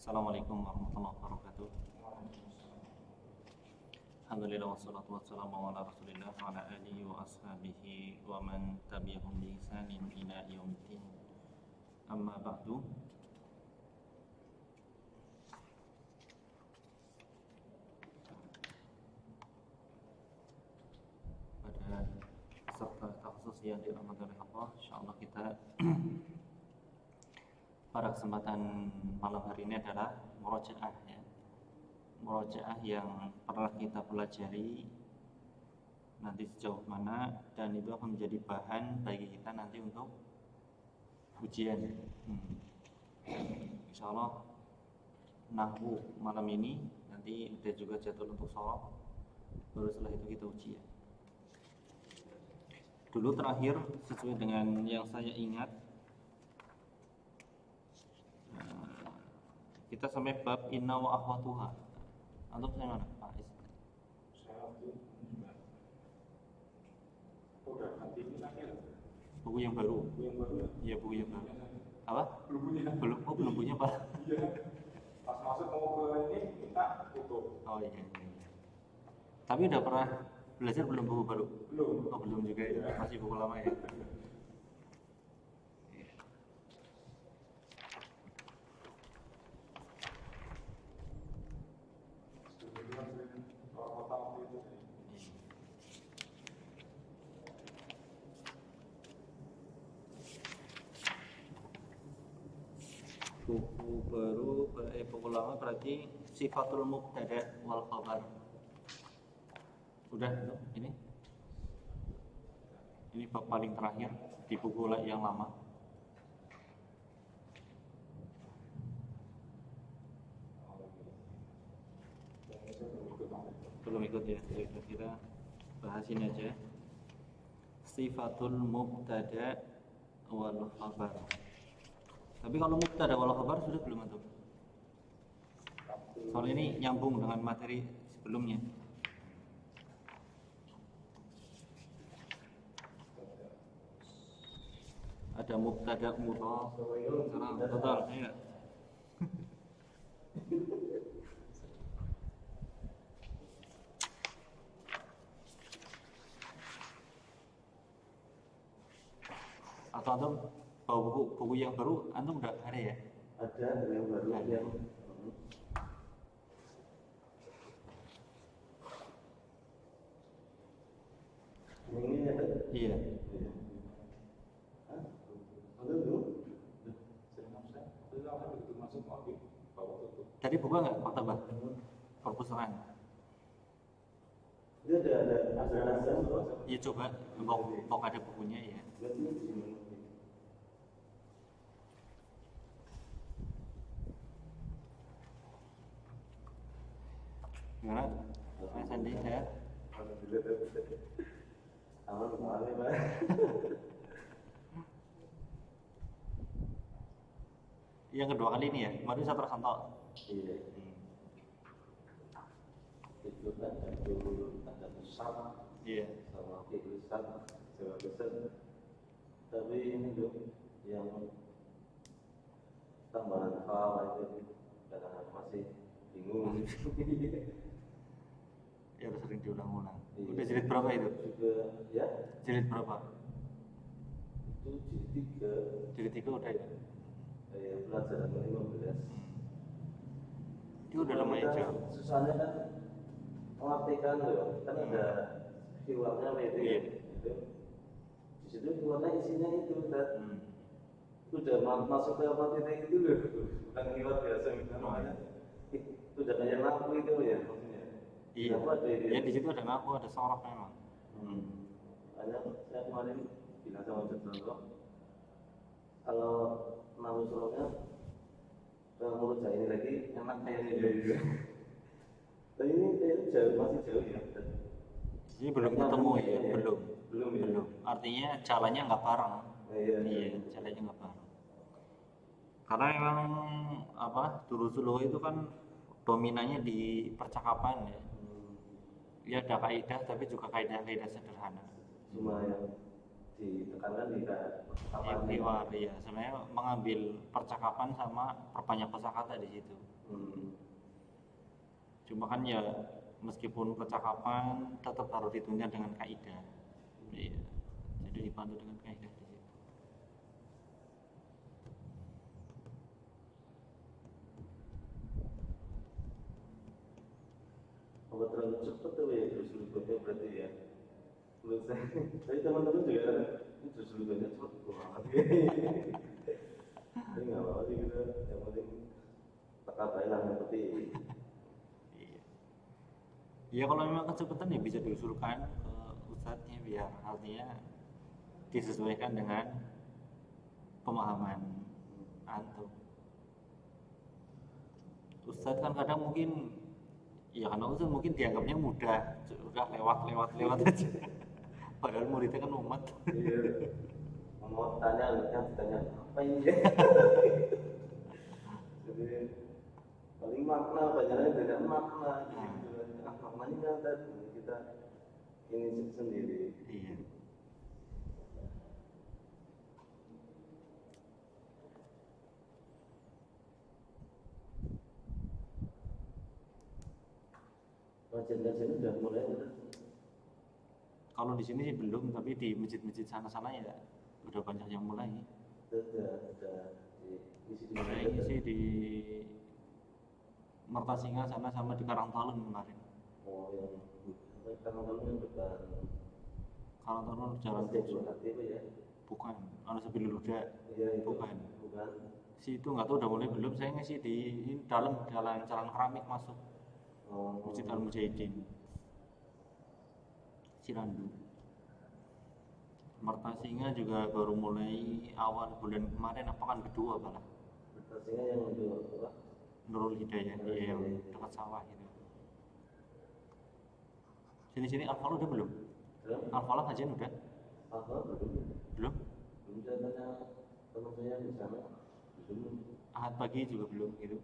Assalamualaikum warahmatullahi wabarakatuh. Alhamdulillah wassalatu wassalamu ala Rasulillah wa ala alihi wa ashabihi wa man tabi'ahum bi ihsanin ila yaumiddin. Amma ba'du. Pada peserta khusus yang dirahmati oleh Allah, insyaallah kita pada kesempatan malam hari ini adalah murojaah ya. Murojaah yang pernah kita pelajari nanti sejauh mana, dan itu akan menjadi bahan bagi kita nanti untuk ujian. Insya Allah nahwu malam ini nanti ada juga jadwal untuk sorof, baru setelah itu kita ujian. Dulu terakhir sesuai dengan yang saya ingat, kita sampai bab inna wa akhwatuha. Antum saya mana? Pak Is. Saya waktu udah nanti ini akhir. Buku yang baru. Buku yang baru. Iya, buku yang baru. Apa? Belum punya. Belum punya, Pak. Iya. Pas masuk mau ke ini minta foto. Oh iya. Tapi udah pernah belajar belum buku baru? Belum. Oh, belum juga ya. Masih buku lama ya. Buku baru, buku lama berarti sifatul mubtada wal khabar. Udah ini bab paling terakhir di buku yang lama. Belum ikut ya. Kita bahas ini aja. Sifatul mubtada wal khabar. Tapi kalau mubtada wal khabar sudah belum antum? Soal ini nyambung dengan materi sebelumnya. Ada mubtada mudhaf. Sekarang total ya. Atau antum bawa buku yang baru, antum udah ada ya? Ada yang baru Ada. yang ini ada. Iya. Hah? Ada belum? Saya begitu masuk lagi bawa tutup. Tadi buka nggak maktabah? Perpustakaan. Dia ada Iya, coba bok ada bukunya ya. berarti di sini. Gimana? Mas Sandi saya. Alhamdulillah. Aman ya, Pak. Yang kedua kali ini ya, kemarin saya tersantok. Iya. Itu ada besar Iya. sama kekelisan Jawa besar. Tapi ini loh yang tambahan hal itu kadang masih bingung. Ya udah sering diulang-ulang. Iya. Udah jilid berapa itu? Juga ya Jilid berapa? itu jadi Jilid 3 udah ya? pelajaran 15. Itu udah lumayan jauh. Susahnya kan mengartikan loh, kan ada keywordnya itu Iya. gitu. Di situ keywordnya isinya itu kan. Udah masuk ke materi itu loh, bukan keyword biasa misalnya. Udah kayak lampu itu ya maksudnya. Iya. Kenapa ada ini? Ya di situ ada ngaku, ada sorok memang. Hanya saya kemarin bilang sama Jodoh, kalau nama suroknya menurut saya ini lagi enak kayak ini juga. Tapi ini jauh, masih jauh ya. Jadi belum ketemu ya, Iya. belum. Belum ya. Belum. Artinya jalannya nggak bareng. Iya. Iya, jalannya nggak bareng. Karena memang apa, Durusuluh itu kan dominannya di percakapan ya. Ya ada kaidah, tapi juga kaidah-kaidah sederhana. Cuma yang ditekankan di Ikhtiwar, ya sebenarnya mengambil percakapan sama perbanyak kosakata di situ. Cuma kan ya meskipun percakapan tetap harus ditunjang dengan kaidah. Iya. Jadi dibantu dengan kaidah di situ. Kalau terlalu cepat tuh ya terus lucunya berarti ya. Menurut saya, tapi teman-teman juga ada ini terus lucunya cepat banget. Tapi nggak apa-apa sih gitu. Yang penting tetap aja lah yang penting. Iya. Ya kalau memang kecepatan ya bisa diusulkan ke ustadznya biar artinya disesuaikan dengan pemahaman antum. Ustadz kan kadang mungkin ya karena ustadz mungkin dianggapnya mudah, udah lewat aja. Padahal muridnya kan umat. Iya. Mau tanya apa ini ya? Jadi paling makna banyaknya tidak makna gitu. Maknanya nyata kita ini sendiri. Iya. Kajian-kajian udah mulai udah. Kalau di sini sih belum, tapi di masjid-masjid sana-sana ya udah banyak yang mulai. Udah diisi di mana? Kayaknya sih di Mertasinga sana sama di Karangtalun kemarin. Oh yang kadang-kadang yang depan Karangtalun jalan Masjid Tujuh. Surat itu ya? Bukan, anu Sabilul Huda. Iya itu. Bukan. Bukan. Si itu nggak tahu udah mulai belum. Saya ngisi di dalam jalan keramik masuk Oh, Masjid Al Mujahidin. Cirandu. Mertasinga juga baru mulai awal bulan kemarin, apa kan kedua malah. Pastinya yang itu apa? Nurul Hidayah, iya yang dekat sawah gitu. Sini-sini Al-Falah udah belum? Belum? Al-Falah kajian udah? Apa? Belum. Belum? Belum saya tanya teman saya di sana. Belum. Ahad pagi juga belum gitu.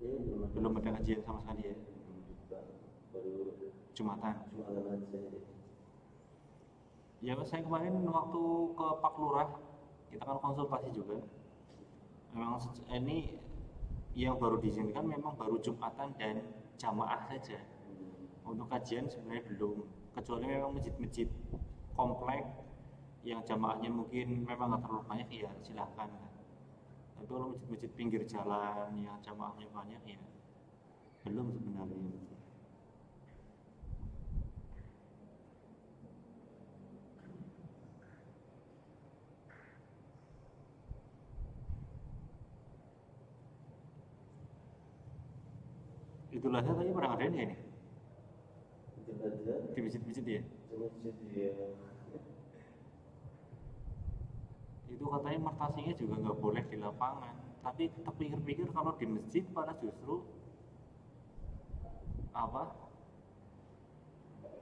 Iya belum. Belum ada kajian sama sekali ya. Baru Jumatan. cuma aja. Ya saya kemarin waktu ke Pak Lurah, kita kan konsultasi juga. Memang ini yang baru diizinkan memang baru Jumatan dan jamaah saja. Untuk kajian sebenarnya belum, kecuali memang masjid-masjid komplek yang jamaahnya mungkin memang nggak terlalu banyak ya silahkan. Tapi kalau masjid-masjid pinggir jalan yang jamaahnya banyak ya belum sebenarnya. Itulah saya tadi pernah ngadain ya ini Itu aja. di masjid-masjid ya. Masjid dia. Itu katanya Mertasinga juga nggak boleh di lapangan. Tapi kita pikir-pikir kalau di masjid malah justru apa?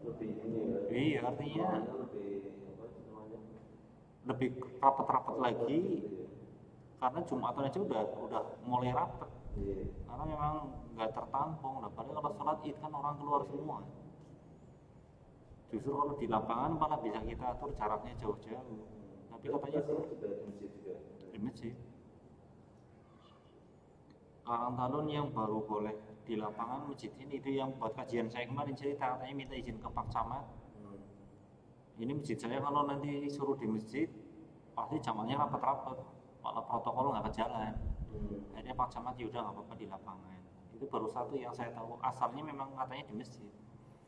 Lebih ini ya. Iya artinya Lebih apa namanya? lebih rapat-rapat lagi karena Jumatan aja udah mulai rapat. Iya. Karena memang nggak tertampung. Nah, padahal kalau sholat id kan orang keluar semua. Justru kalau di lapangan malah bisa kita atur jaraknya jauh-jauh. Tapi katanya juga di masjid juga. di masjid. Karangtalun yang baru boleh di lapangan masjid ini itu yang buat kajian saya kemarin cerita katanya minta izin ke Pak Camat. Ini masjid saya kalau nanti suruh di masjid pasti jamaahnya rapat-rapat. Kalau protokol nggak ke jalan. Akhirnya Pak Camat ya udah nggak apa-apa di lapangan. Itu baru satu yang saya tahu asalnya memang katanya di masjid.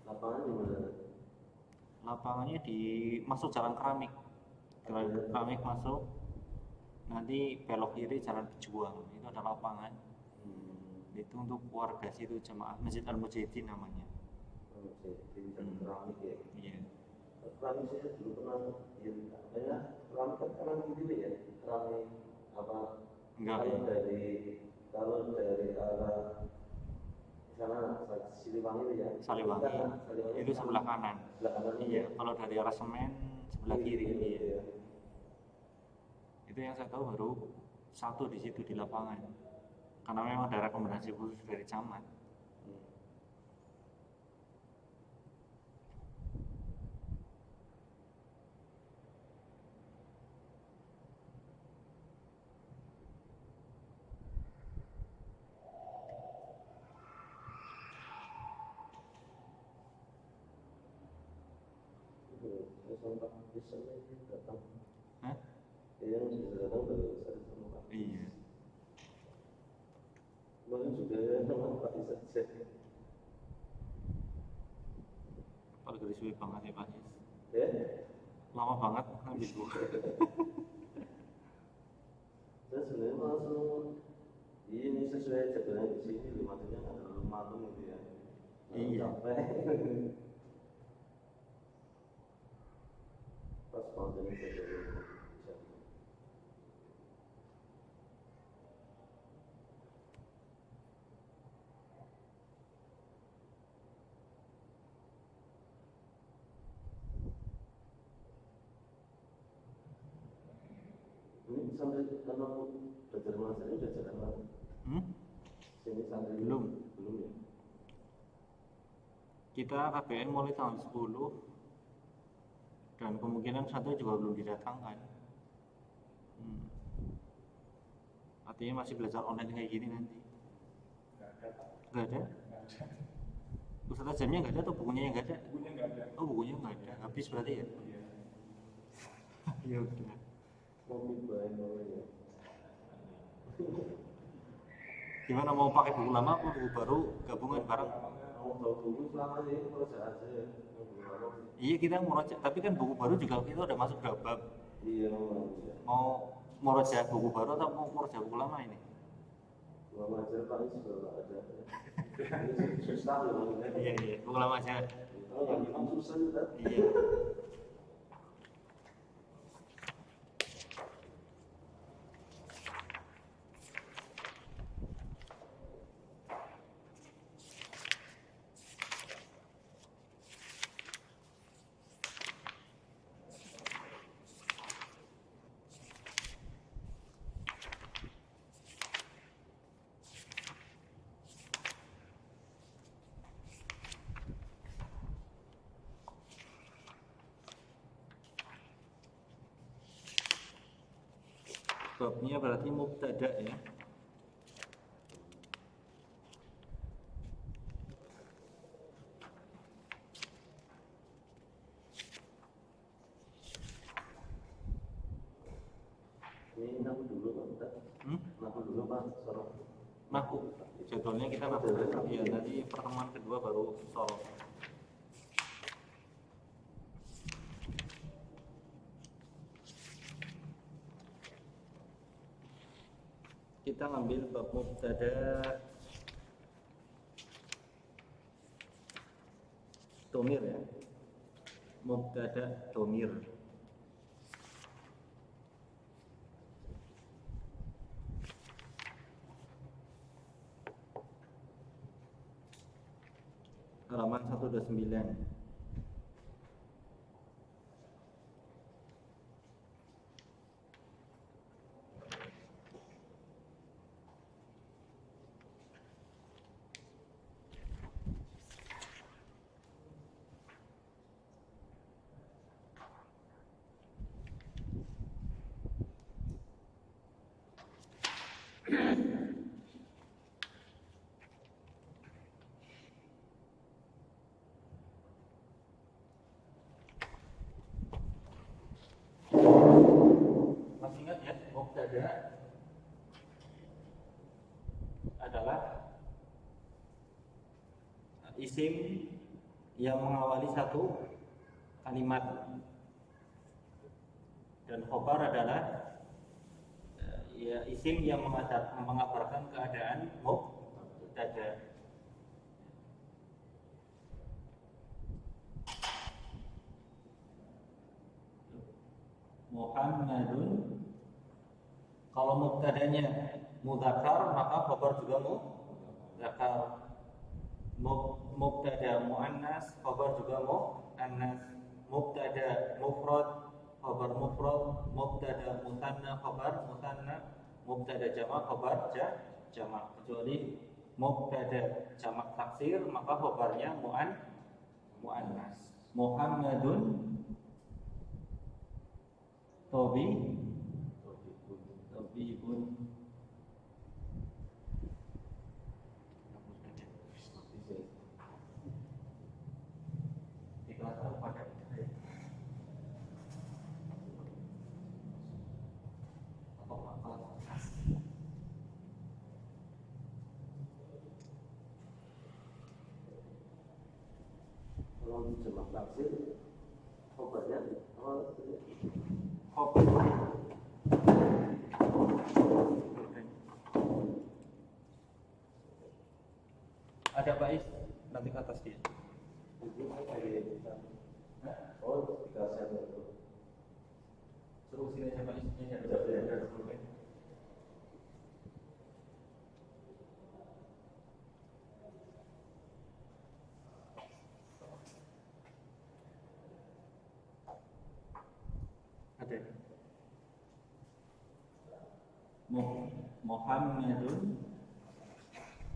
Lapangan di mana? Lapangannya di masuk jalan keramik. Jalan keramik masuk nanti belok kiri jalan Pejuang itu ada lapangan. Itu untuk warga situ jemaah Masjid Al Mujahidin namanya. Di keramik ya. Iya. Keramik saya dulu pernah ya keramik kan keramik gitu ya. Keramik apa? Enggak. Kalau dari arah sana Siliwangi itu ya. Saliwangi. Itu sebelah kanan. Sebelah kanan Iya. Kalau dari arah Semen sebelah kiri. Iya. Iya. Itu yang saya tahu baru satu di situ di lapangan. Karena memang ada rekomendasi khusus dari camat. sampai bisa datang. Hah? Yang bisa datang baru saya sama Pak. Iya. Kemarin juga ya sama Pak Isa cek. Kalau garis suwi banget ya Pak Is. Ya, Lama banget habis Bu. saya sebenarnya langsung ini sesuai jadwalnya di sini, maksudnya nggak terlalu malam gitu ya. Iya. Capek. Pas konten saya dulu. Ini sampai kalau belajar bahasa ini udah jalan lagi. Sini santri Belum. belum ya. Kita KBN mulai tanggal 10 dan kemungkinan satu juga belum didatangkan. Artinya masih belajar online kayak gini nanti. Nggak ada? Peserta jamnya nggak ada atau bukunya yang nggak ada? Bukunya nggak ada. Oh bukunya nggak ada, habis berarti ya? Iya. Ya udah. Kopi baik ya. Gimana mau pakai buku lama atau buku baru gabungan bareng? Mau tahu dulu selama ini kerja aja ya. Iya kita murojaah, tapi kan buku baru juga kita udah masuk berapa bab. Iya, Mau murojaah buku baru atau mau murojaah buku lama ini? lama aja paling sudah nggak ada. Ini susah loh. Iya, buku lama aja. Oh, yang memang susah juga. Iya. Babnya berarti mubtada ya. Ini nahu dulu Pak. Nahu dulu Pak. Sorok. Nahu. Jadwalnya kita nahu. Ya nanti pertemuan kedua baru sorot. Kita ngambil bab mubtada domir ya. Mubtada domir. Halaman 129. Masih ingat ya, mubtada adalah isim yang mengawali satu kalimat dan khobar adalah ya isim yang mengabarkan keadaan mubtada. Muhammadun, kalau mubtadanya mudzakkar maka khabar juga mudzakkar. Mubtada muannas khabar juga muannas. Mubtada mufrad khabar mufrad. Mubtada musanna khabar musanna. Mubtada jamak khabar jamak. Kecuali mubtada jamak taksir maka khabarnya muannas. Muhammadun Tobibun. Di kelas pada jamak taksir khobarnya apa tadi? Khobar. Ada Pak Is, nanti ke atas dia. Itu oh dikasih itu. Suruh sini aja Pak Is, ini ada pulpen. Ada. Muhammadun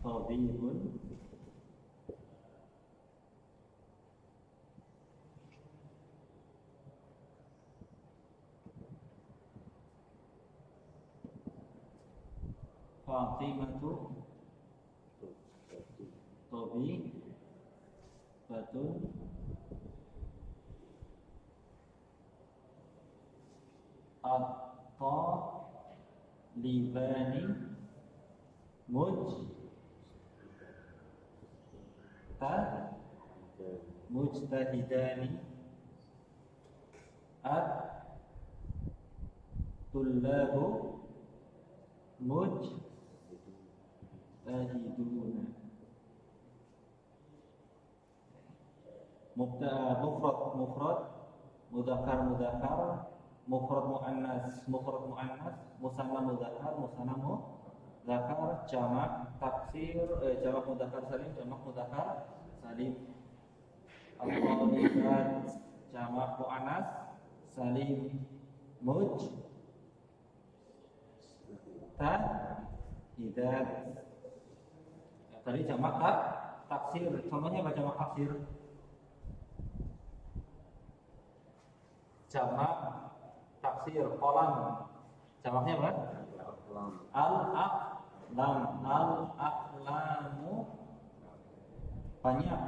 Tabibun Fatimatu Tabibatun At-Talibani Mujtahidani At-Tullabu Mujtahiduna. Mufrad mudzakkar mufrad muannas musanna mudzakkar jamak taksir jamak mudzakkar salim al-qalibat jamak muannas salim mujtahidat. Tadi jamak taksir, contohnya apa jamak taksir? Jamak taksir kolam, jamaknya apa? Al-aqlamu banyak.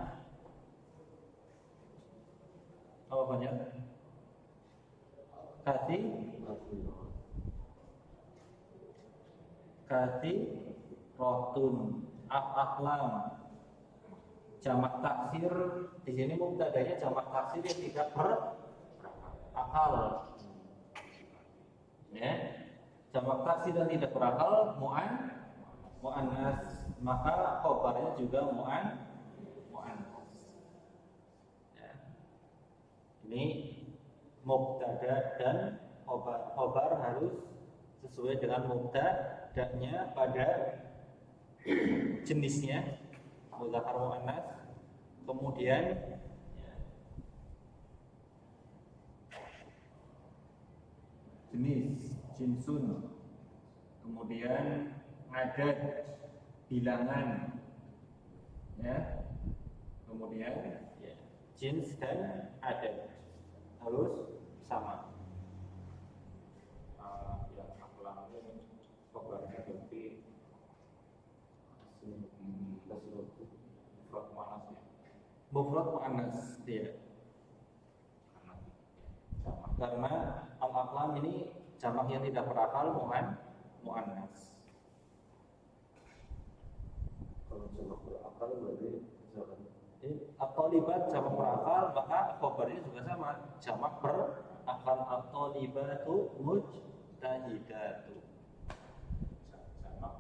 Apa banyak? Rotun aqlam. Jamak taksir di sini mubtadanya jamak taksir yang tidak berakal. Ya. Jamak taksir dan tidak berakal muannas, maka khobarnya juga muannas. Ya. Ini mubtada dan khobar harus sesuai dengan mubtadanya pada jenisnya mudzakkar muannas, kemudian jenis jinsun, kemudian adad bilangan, ya, kemudian jins dan adad harus sama. Yang aklam ini khobarnya berarti Mufrad muannas tidak. Karena al-aqlam ini jamak yang tidak berakal muannas. Kalau jamak berakal berarti misalkan At-Talibat jamak berakal, maka khobarnya juga sama, jamak berakal. At-Talibatu mujtahidatu. jamak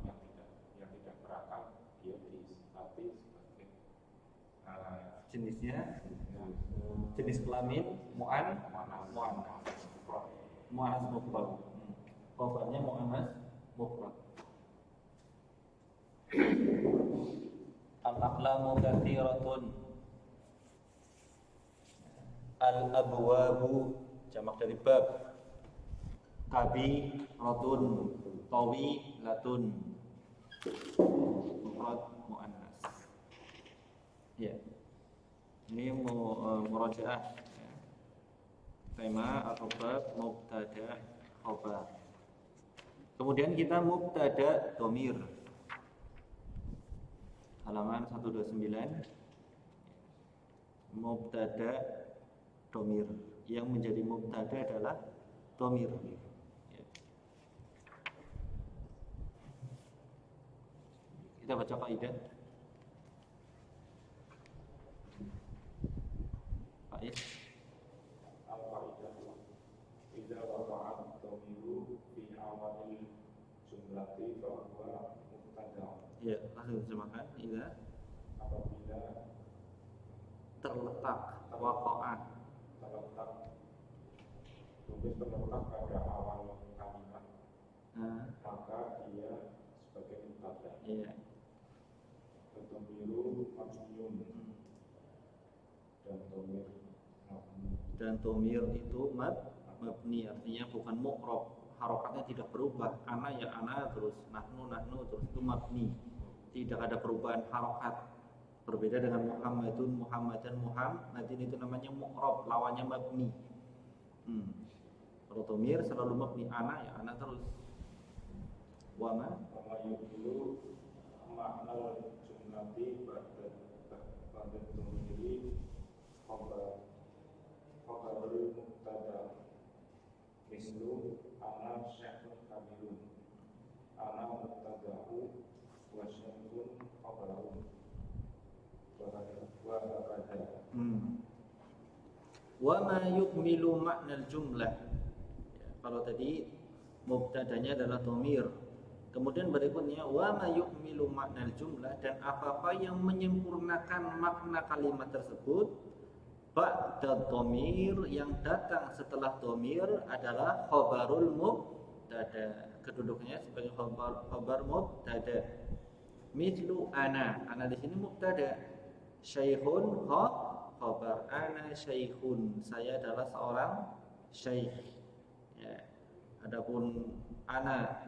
yang tidak berakal dia disifati sebagai Jenisnya jenis kelamin muannas mufrad. Khobarnya muannas mufrad. Al-aqlamu katsiratun. Al-abwabu jamak dari bab. Kabiratun, tawilatun. Mufrad muannas. Ya. Ini murajaah ya. Tema atau bab mubtada khobar. Kemudian kita mubtada dhamir. Halaman 129. Mubtada dhamir. Yang menjadi mubtada adalah dhamir. Ya. Kita baca kaidah. Ya, langsung terjemahkan. Idza apabila terletak waqa'ah. terletak tulis terletak pada awal kalimat, maka dia sebagai mubtada. Iya. Dhamiru mabniun dan dhamir mabni. Dan dhamir itu mabni, artinya bukan mu'rab, harokatnya tidak berubah. Ana ya ana, terus nahnu terus itu mabni, tidak ada perubahan harokat. Berbeda dengan Muhammadun, Muhammadan, Muhammadin, itu namanya mu'rab, lawannya mabni. Kalau dhamir selalu mabni, ana ya ana terus. Wa ma Yubilu makna jumlati pada dhamiri khabarul mubtada mislu ana syekhun kamilun, ana mubtada'u wa syekhun khabarun wa hakadha. Wa ma yukmilu makna jumlah. Ya, kalau tadi mubtadanya adalah dhamir, kemudian berikutnya wa ma yukmilu makna jumlah, dan apa-apa yang menyempurnakan makna kalimat tersebut ba'da dhamir, yang datang setelah dhamir adalah khabarul mubtada, kedudukannya sebagai khabar mubtada. Mislu ana di sini mubtada, syaikhun khabar, ana syaikhun, saya adalah seorang syekh. Ya. Adapun ana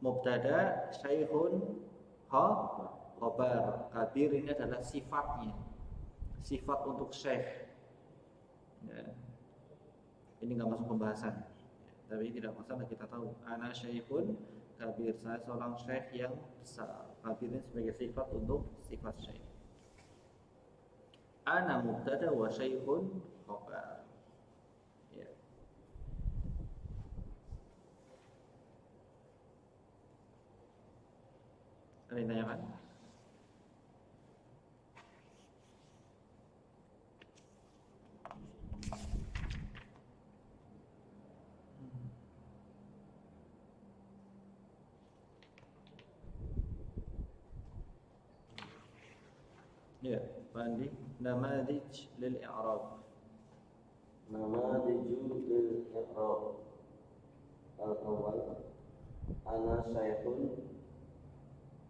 mubtada, syaikhun khabar, kabir ini adalah sifatnya, sifat untuk syekh. Ya. Ini nggak masuk pembahasan, tapi tidak masalah, kita tahu ana syaikhun kabir, saya seorang syekh yang besar. Kabir ini sebagai sifat untuk sifat syekh. Ana mubtada wa syaikhun khabar. Ya. Ada yang tanyakan? Ya, Pak Andi, namadij lil i'rab. Namadiju lil i'rab. Al-awwal ana syaikhun,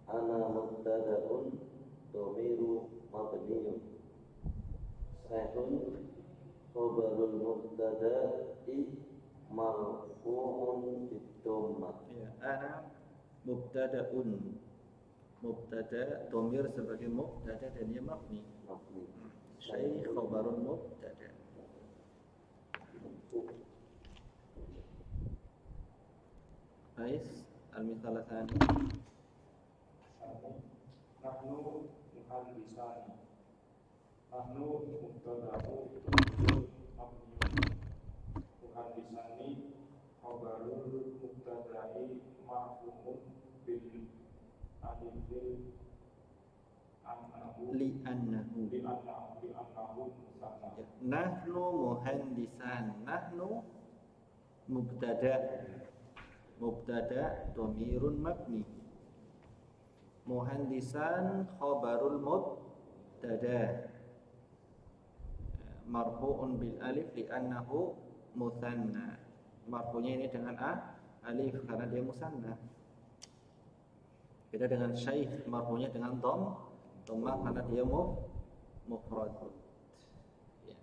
ana mubtada'un, dhamiru mabniyun. Syaikhun khabarul mubtada'i marfu'un bid-dhammah. Ya, ana mubtada'un. Mubtada dhamir sebagai mubtada dan dia mabni. Syekh khabarun mubtada. Ais al-mithal tsani. Nahnu muhandisani. Nahnu mubtada'u mabniun. Muhandisani khabarul mubtada'i marfu'un bil alifil Li'annahu. musanna. Ya. Nahnu muhandisan. Nahnu mubtada dhamirun mabni. Muhandisan khabarul mubtada marfu'un bil alif li'annahu musanna. Marfu'nya ini dengan alif karena dia musanna. Beda dengan syekh, marfu'nya dengan dhammah karena dia mufrad. Ya.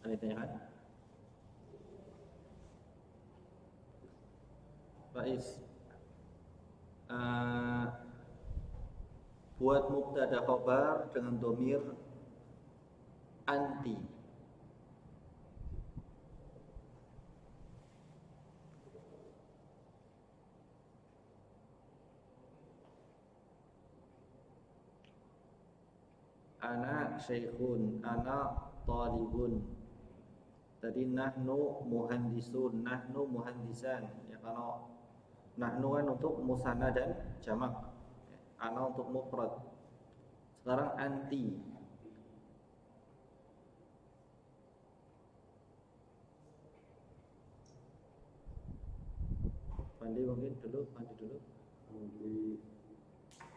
Ada yang tanyakan? Faiz, buat mubtada khabar dengan dhamir anti. Ana syekhun, ana talibun. Tadi nahnu muhandisun, nahnu muhandisan. Ya, kalau nahnu kan untuk musanna dan jamak, ana untuk mufrad. Sekarang anti. Pandi mungkin dulu, Pandi dulu. Anti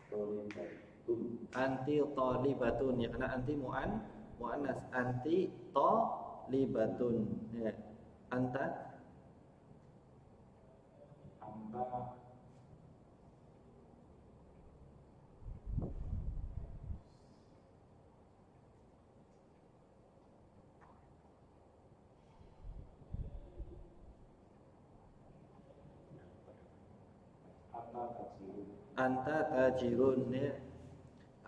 tolibatun. Anti tolibatun ya, karena anti muannas. Anti tolibatun ya. Anta anta tajirun ya.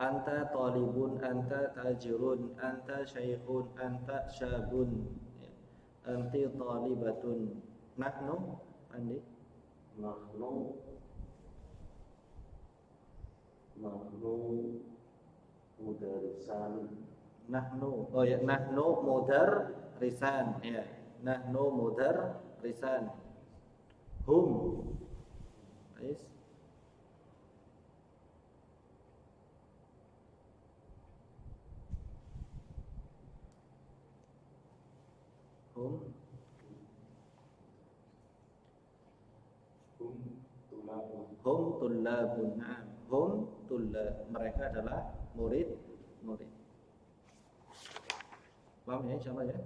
Anta talibun, anta tajirun, anta syekhun, anta syabun ya. Anti talibatun. Nahnu Andi Nahnu mudarisan. Nahnu oh ya, nahnu mudarrisan ya. Nahnu mudarrisan. Hum Ais hum hum tullabun. Na'am. Hum tullab, mereka adalah murid. Paham ya insyaallah ya?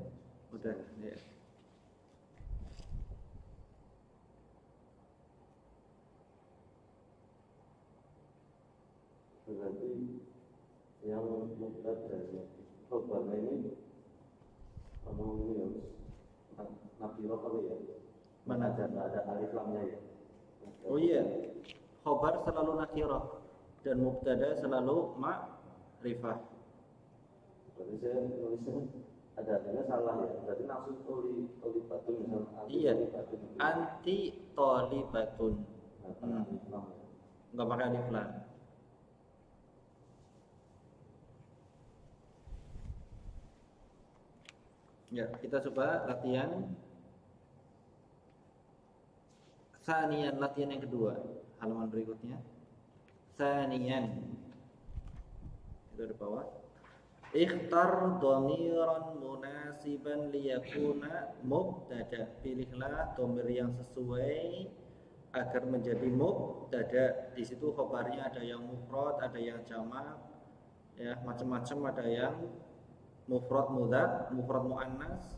Udah ya. Berarti yang mubtada'nya khabarnya ini nakirah kali ya? Mana? Ada alif lamnya ya? Oh iya, khobar selalu nakirah dan mubtada selalu ma'rifah. Berarti saya nulisnya adanya salah ya. Berarti maksud tolibatun misalnya. Iya, anti tolibatun. Enggak pakai alif lam. Ya, kita coba latihan. Sanian, latihan yang kedua, halaman berikutnya. Sanian, itu di bawah. Ikhtar dhamiran munasiban liyakuna mubtada. Pilihlah dhamir yang sesuai agar menjadi mubtada. Di situ khabarnya ada yang mufrad, ada yang jamak, ya macam-macam, ada yang mufrad mudzakkar, mufrad muannas,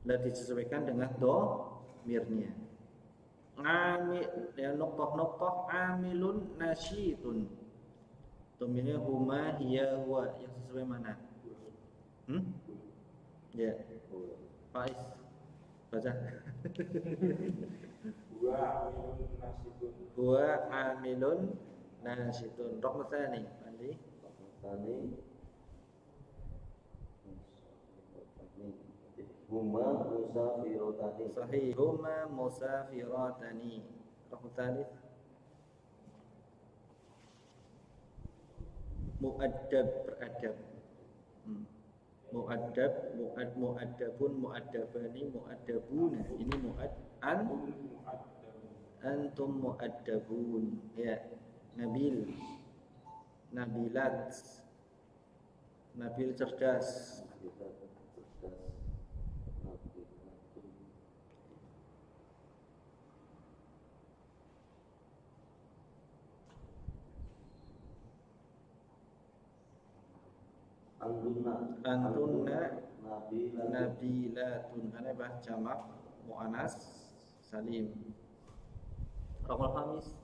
dan disesuaikan dengan dhamirnya. Amil ya, noktah amilun nasyitun. Dhamirnya huma hiya huwa, yang sesuai mana? Ya. Faiz baca. Huwa amilun nasyitun. Rahmatani Andi. Huma musafiratani. Sahih, huma musafiratani. Rahmatani. Mu'addab, beradab. Mu'addab, mu'addabun, mu'addabani, mu'addabuna. Ini antum mu'addabun. Ya. Nabil, nabilat. Nabil cerdas. Antunna nabilatun. Karena bah jamak muannas salim. Raqam khamis.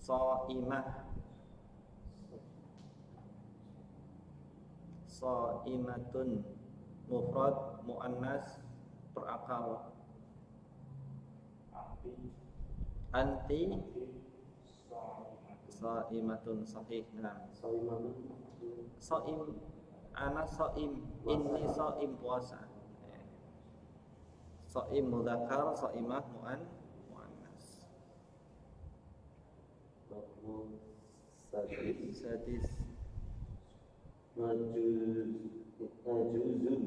Shaimah. Shaimatun mufrad muannas berakal. Anti shaimatun sahih. Nah, shaim ana shaim, inni shaim puasa. Shaim mudzakkar, shaimah muannas. Sadis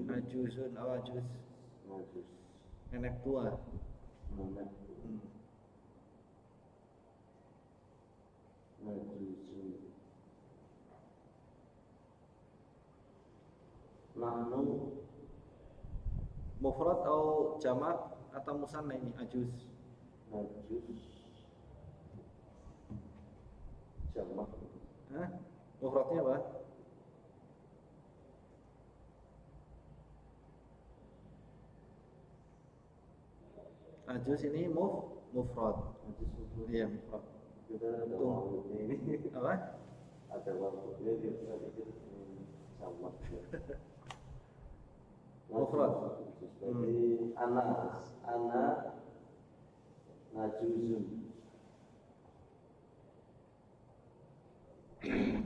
ajuzun awajuz. Nenek tua. Mufrad atau jamak atau musanna ini ajuz? Najus jamak Hah? Mufradnya apa? Ajuz ini mufrad. najus itu Iya, mufrad. kita ada Tuh. wawunya ini Apa? ada wawunya kita pikir jamak Mufrad. Jadi anak najuzun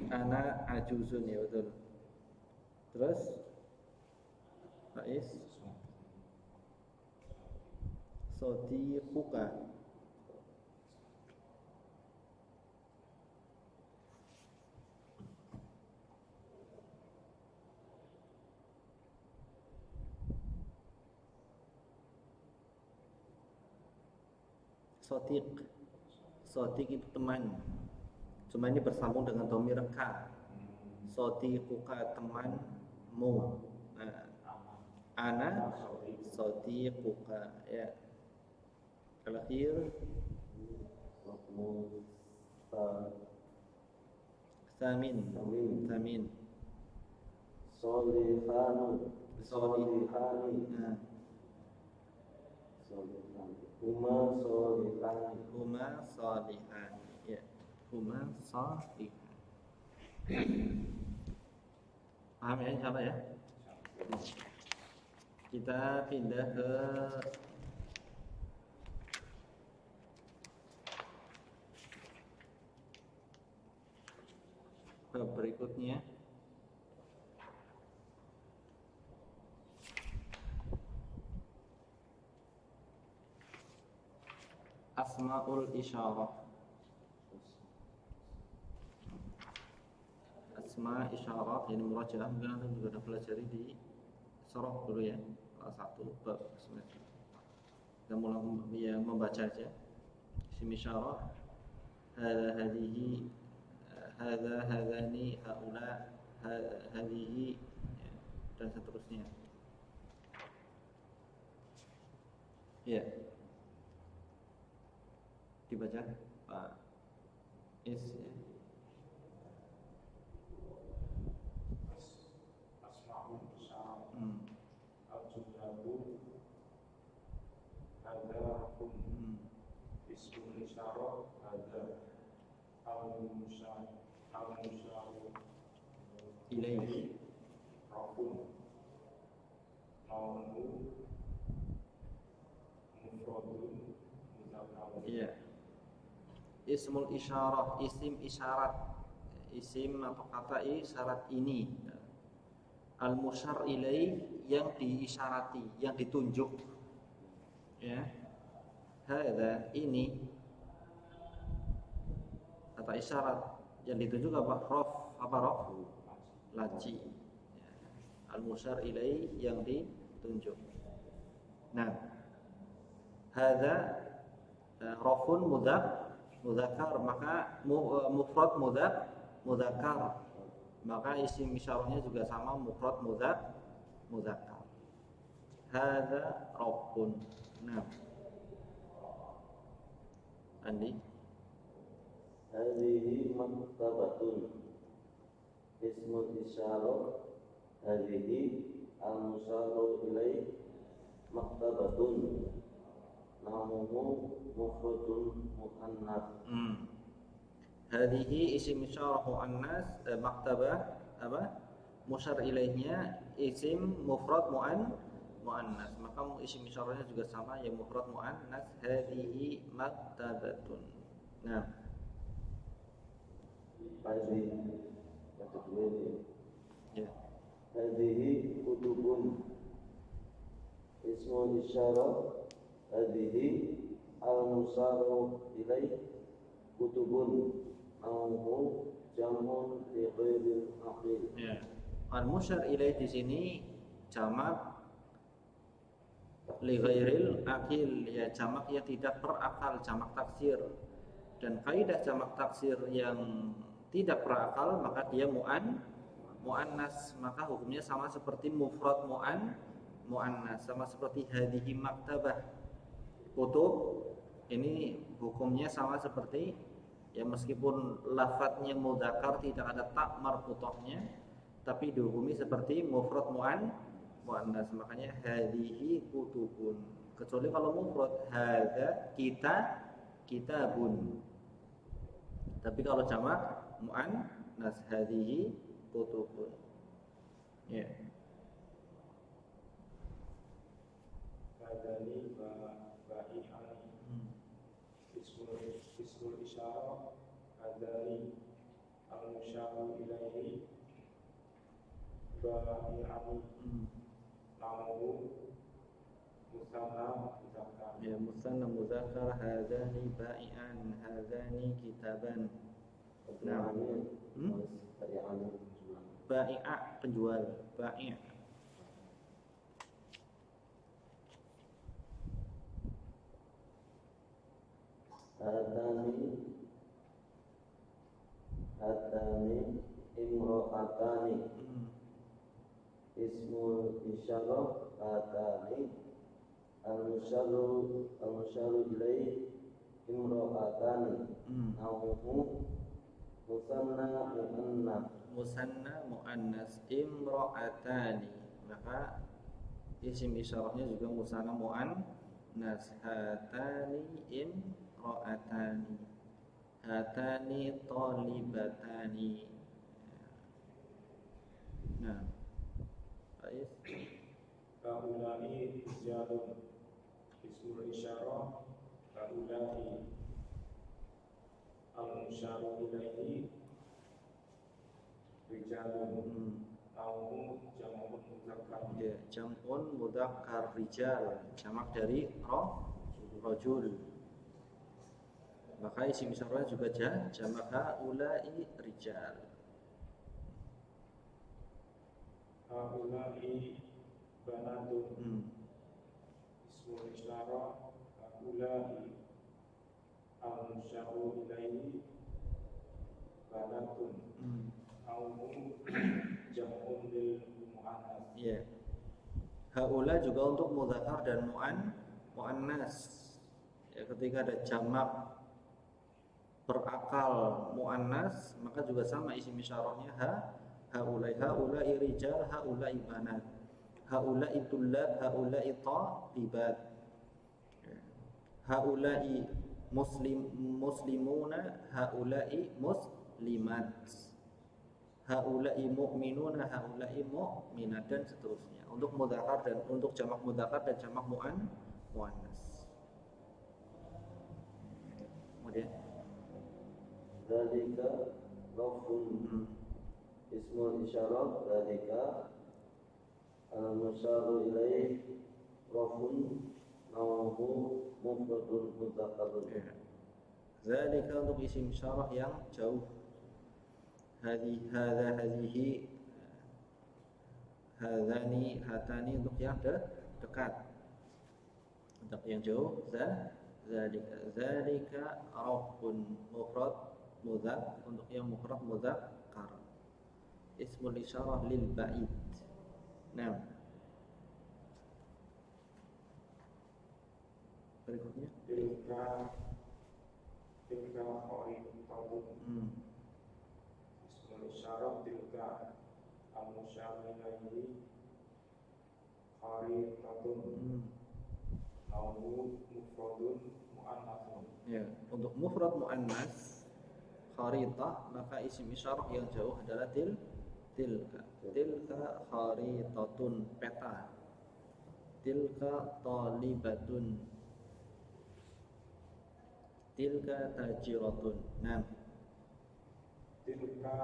Ana ajuzun, ya betul. Terus Faiz Sodiquka. Sodiq. Sodiq itu teman. Cuma ini bersambung dengan dhamir ka. Sodiquka temanmu. Nah, ana sodiquka, ya. Terakhir Samin. Samin. solihanu Solihani. Nah, huma solihani huma solihani, ya. Huma solihani. Paham ya, insyaallah ya? Kita pindah ke bab berikutnya. Asmaul isyarah. Asma isyarah ini murajaah, mungkin anda juga sudah pelajari di Syarah dulu ya, kelas 1 bab semester. Kita mulai ya membaca aja. Isim isyarah, hadza hadhihi, hadza hadzani, haula hadhihi, ya, dan seterusnya. Ya. Dibaca Pak Is, ya. Asma'ul isyarah Hmm. al-jumlatu hadza Hmm. ismul isyarah hadza al-musyar Ilaihi. rafun naumu mufradun muzakkar. Iya. Ismul isyarah, isim isyarat, isim atau kata isyarat ini. Al-musyar ilaih, yang diisyarati, yang ditunjuk. Ya. Hadza, ini kata isyarat yang ditunjuk apa? Apa rof? Laci. Ya. Al-musyar ilaih, yang ditunjuk. Nah, hadza rofun mudzakkar, maka mufrad mudzakkar, maka isim isyarahnya juga sama, mufrad mudzakkar. Hadza rofun. Nah, Andi. hadhihi maktabatun ismul isyarah hadhihi al-musyaru ilaih maktabatun namuhu mufradun muannats. Hadhihi isim isyarah muannas, maktabah apa? Musyar ilaihnya isim mufrad muannas, maka isim isyarahnya juga sama, yang mufrad muannas. Hadhihi maktabatun. Nah, Hadhihi kata dua ini. ya. Hadhihi kutubun ismul isyarah hadhihi al-musyaru ilaih kutubun namuhu jamun li ghairil aqil. Ya. Al-musyar ilaih di sini jamak li ghairil aqil, ya, jamak yang tidak berakal, jamak taksir. Dan kaidah jamak taksir yang tidak berakal maka dia muannas, maka hukumnya sama seperti mufrad muannas, sama seperti hadhihi maktabah kutub. Ini hukumnya sama seperti ya, meskipun lafadznya mudzakkar tidak ada tak marfuthahnya, tapi dihukumi seperti mufrad muannas. Makanya hadhihi kutubun, kecuali kalau mufrad hadza kitabun. Tapi kalau jamak muannas hadhihi kutubun. Ya. Hadani ba'i'ani ismul isyarah hadani al-musyaru ilaihi ba'i'ani namu musanna muzakkar. Ya, musanna muzakkar, hadzani ba'i'an, hadzani kitaban. Nah, ba'i'a penjual, ba'i'. Hatani imro'atani ismul isyarah hatani al-musyaru ilaih imro'atani nauhu musanna muannas imro'atani. Maka isim isyarahnya juga musanna muannas. Hatani imro'atani, hatani thalibatani. Nah, baik. Haulai rijalun ismul isyarah haulai al-musyaru ilaihi rijalun naumu jamun muzakkar. Ya, jamun mudzakkar rijal, jamak dari rajul. Maka isim isyarah juga jamak haulai rijal. Haulai banatun ismul isyarah haulai al-musyaru ilaihi banatun naumu jamun lil muannas. Ya. Haula juga untuk mudzakkar dan muannas. Ya, ketika ada jamak berakal muannas, maka juga sama isim isyarahnya haulai rijal, haulai banat, haulai tullab, haulai talibat, haulai muslimuna, haulai muslimat, haulai mu'minuna, haulai mu'minat, dan seterusnya. Untuk mudzakkar dan untuk jamak mudzakkar dan jamak muannas. Kemudian dzalika rafun ismul isyarah dzalika al-musyaru ilaih rafun nauhu mufradun mudzakkarun. Dzalika untuk isim isyarah yang jauh. Hadhihi, hadzani, hatani untuk yang dekat. Untuk yang jauh dzalika rafun mufrad mudzakkar, untuk yang mufrad mudzakkar. Ismul isyarah lil ba'id. Nah, berikutnya Tilka qa'idatun ismul isyarah tilka al-musyaru ilaihi qaritatun naumu mufradun muannasun. ya, untuk mufrad muannas kharitah, maka isim isyarah yang jauh adalah tilka kharitatun, peta. Tilka talibatun, tilka tajiratun. Nah, tilka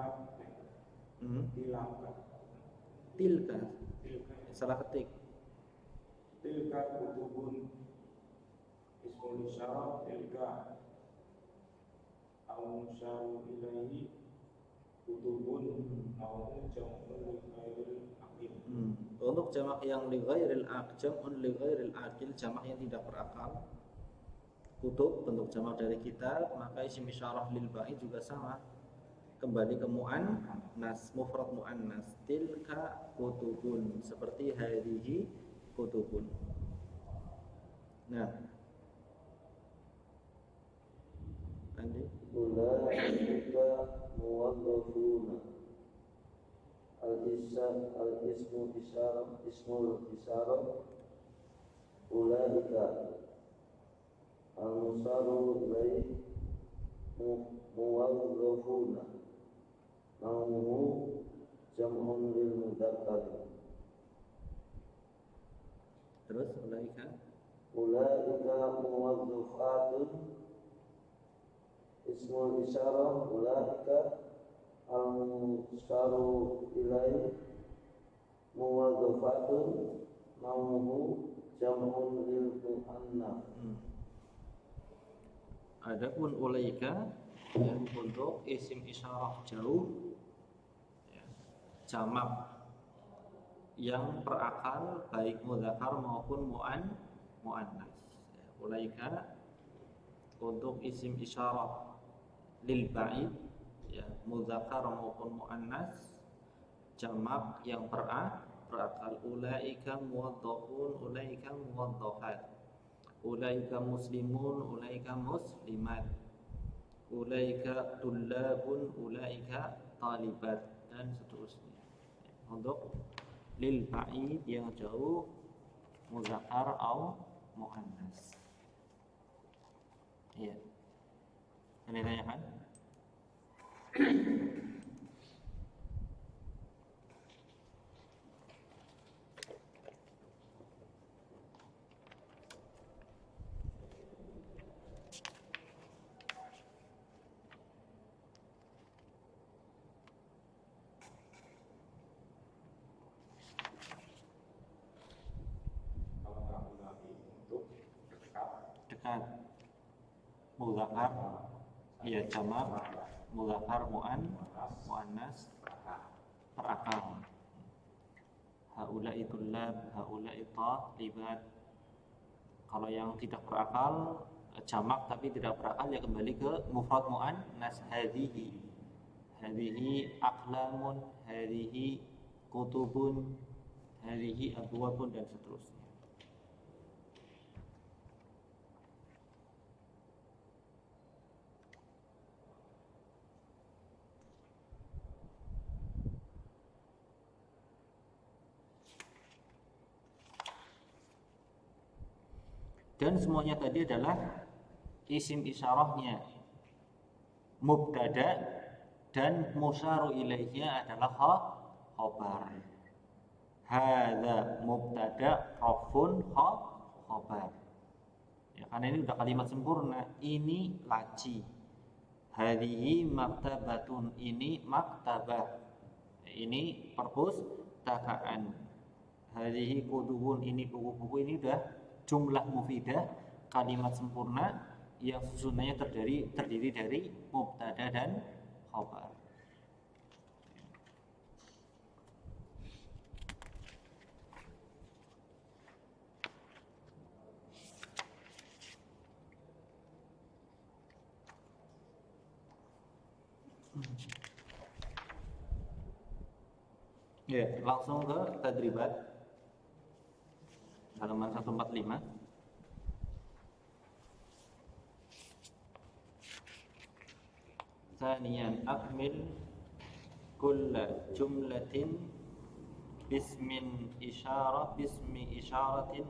salah ketik. Tilka kutubun ismul isyarah tilka al-musyaru ilaihi kutubun naumu jamun ghairil aqil. Untuk jamak yang li ghairil aqil, jamak yang tidak berakal. Kutub bentuk jamak dari kitab, maka isim isyarah lil ba'id juga sama. Kembali ke muannas, mufrad muannas. Tilka kutubun, seperti hadhihi kutubun. Nah, Andi ulaika muwaddafuna. Al-ismu isyarah, ismul isyarah ulaika al-musaru ilaih muwaddafuna. Naumuhu jam'un lil mudzakkar. terus ulaika muwadzafatun ismul isyarah ulaika al-musyaru ilaih muwadzafatun naumuhu jam'un lil muannas. Adapun ulaika ya, untuk isim isyarah jauh ya, jamak yang berakal baik mudzakkar maupun muannas. Ya, ulaika untuk isim isyarah lil ba'id ya, mudzakkar maupun muannas jamak yang berakal. Ulaika muwaddafun, ulaika muwaddafat, ulaika muslimun, ulaika muslimat, ulaika tullabun, ulaika talibat, dan seterusnya. Untuk lil ba'id yang jauh mudzakkar atau muannas. Iya. Ini tanyakan? Kalau nggak lagi untuk dekat Dekat mudzakkar iya jamak mudzakkar muannas berakal. Haula'i tullab, haula'i talibat. Kalau yang tidak berakal jamak tapi tidak berakal ya kembali ke mufrad muannas. Hadhihi aqlamun, hadhihi kutubun, hadhihi abwabun, dan seterusnya. Dan semuanya tadi adalah isim isyarahnya mubtada dan musyaru ilaihnya adalah khabar. Hadza mubtada rafun khabar. Ya, karena ini udah kalimat sempurna. Ini laci. Hadhihi maktabatun, ini maktabah. Ini perpustakaan. Hadhihi kutubun, ini buku-buku. Ini udah jumlah mufidah, kalimat sempurna yang susunannya terdiri dari mubtada dan khabar. Ya, langsung ke tadribat halaman 145. Tsaniyan akmil kulla jumlatin bismi isyaratin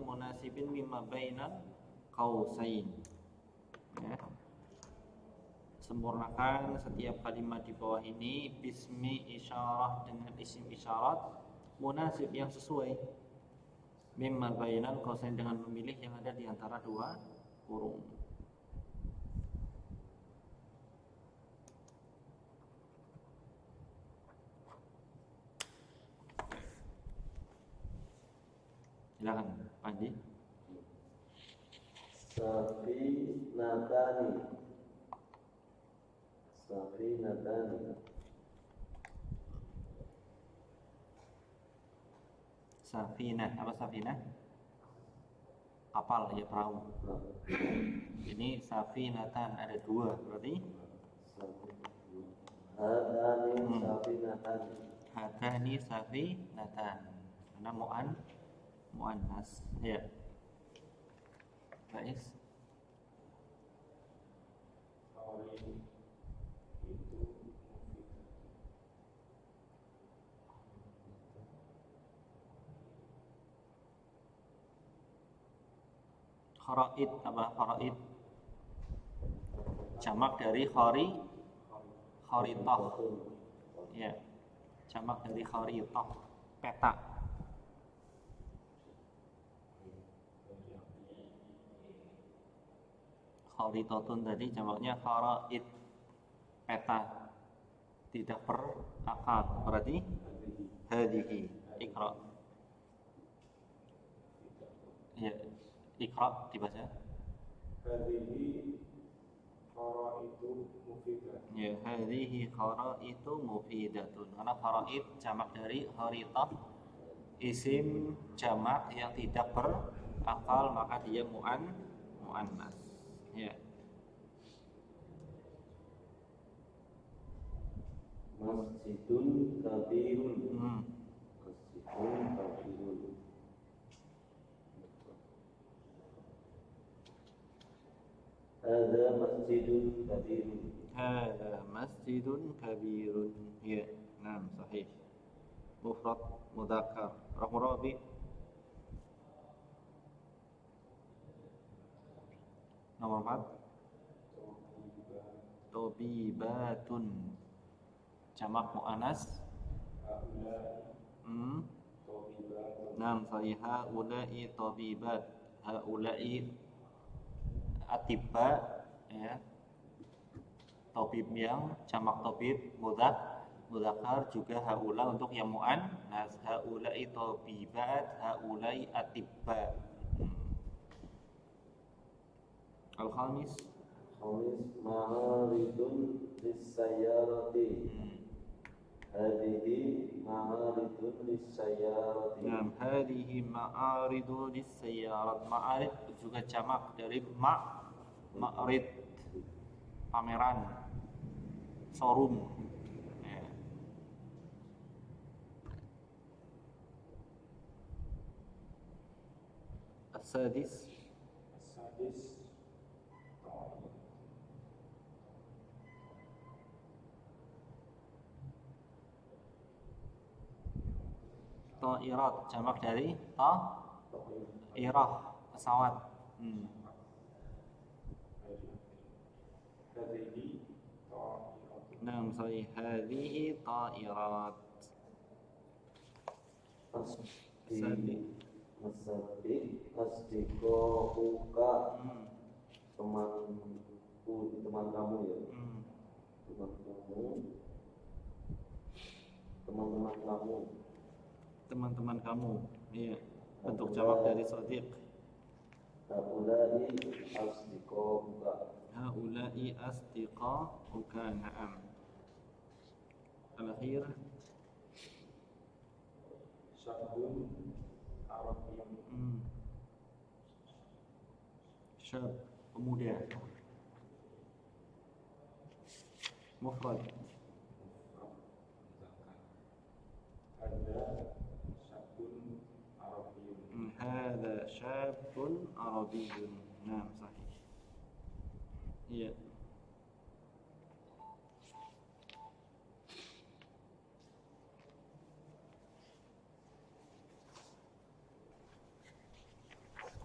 munasibin mimma bainal qausain. Ya. Sempurnakan setiap kalimat di bawah ini bismi isyarah dengan isim isyarat munasib yang sesuai mimma bainal qausain dengan memilih yang ada di antara dua kurung. Silakan Pak Haji. Safinatani Safinah, apa safinah? Kapal ya, perahu. Ini safinatan ada dua, berarti Hadani safinatani hadani safinatan. Karena muannas. Ya. Baik. Khori itu mufidah. Kharaid apa kharaid? Jamak dari kharitah. Ya. Jamak dari kharitah, peta. Kharitatun tadi jamaknya kharaid, peta. Tidak berakal. Berarti hadhihi. Iqra. Ya, Iqra dibaca. Hadhihi kharaitu mufidah. Ya, hadhihi kharaitu mufidatun. Karena kharaid jamak dari kharitah, isim jamak yang tidak berakal, maka dia muannas. Ya. Masjidun kabirun. Hmm. Masjidun kabirun. Ada masjidun kabirun. Hada masjidun kabirun. Ya, nah, sahih. Mufrad mudzakkar. Rabi. Nomor 4. Tobibatun. Jamak muannas. Nam sahih. Haula'i tobibat. Haula'i atibba, ya. Tobib yang jamak tobib mudzakkar, juga haula untuk yang muannas. Haula'i tobibat, haula'i atibba. Al-khamis. Khamis ma'aridun lis-sayyarati. Hadhihi ma'aridun lis-sayyarati. Nah, hadhihi ma'aridu lis-sayyarat. Ma'arid juga jamak dari ma'rid, pameran, showroom. Ya. As-sadis. As-sadis Ta'irat, jamak dari ta'irah, pesawat. hadhihi ta'iratu. Nah, sahih. Hadhihi ta'irat. Asdi asdiqohuka. Teman kamu ya. Teman-teman kamu. Iya, bentuk jamak dari shadiq. Haula'i asdiqohuka. Haula'i asdiqauka. Na'am. Al-akhir. Syabun Arabiyyun. Syab, pemuda. Mufrad. Hadza syabun Arabiyyun. Hadza syabun arabiyyun. Nah, sahih. Iya.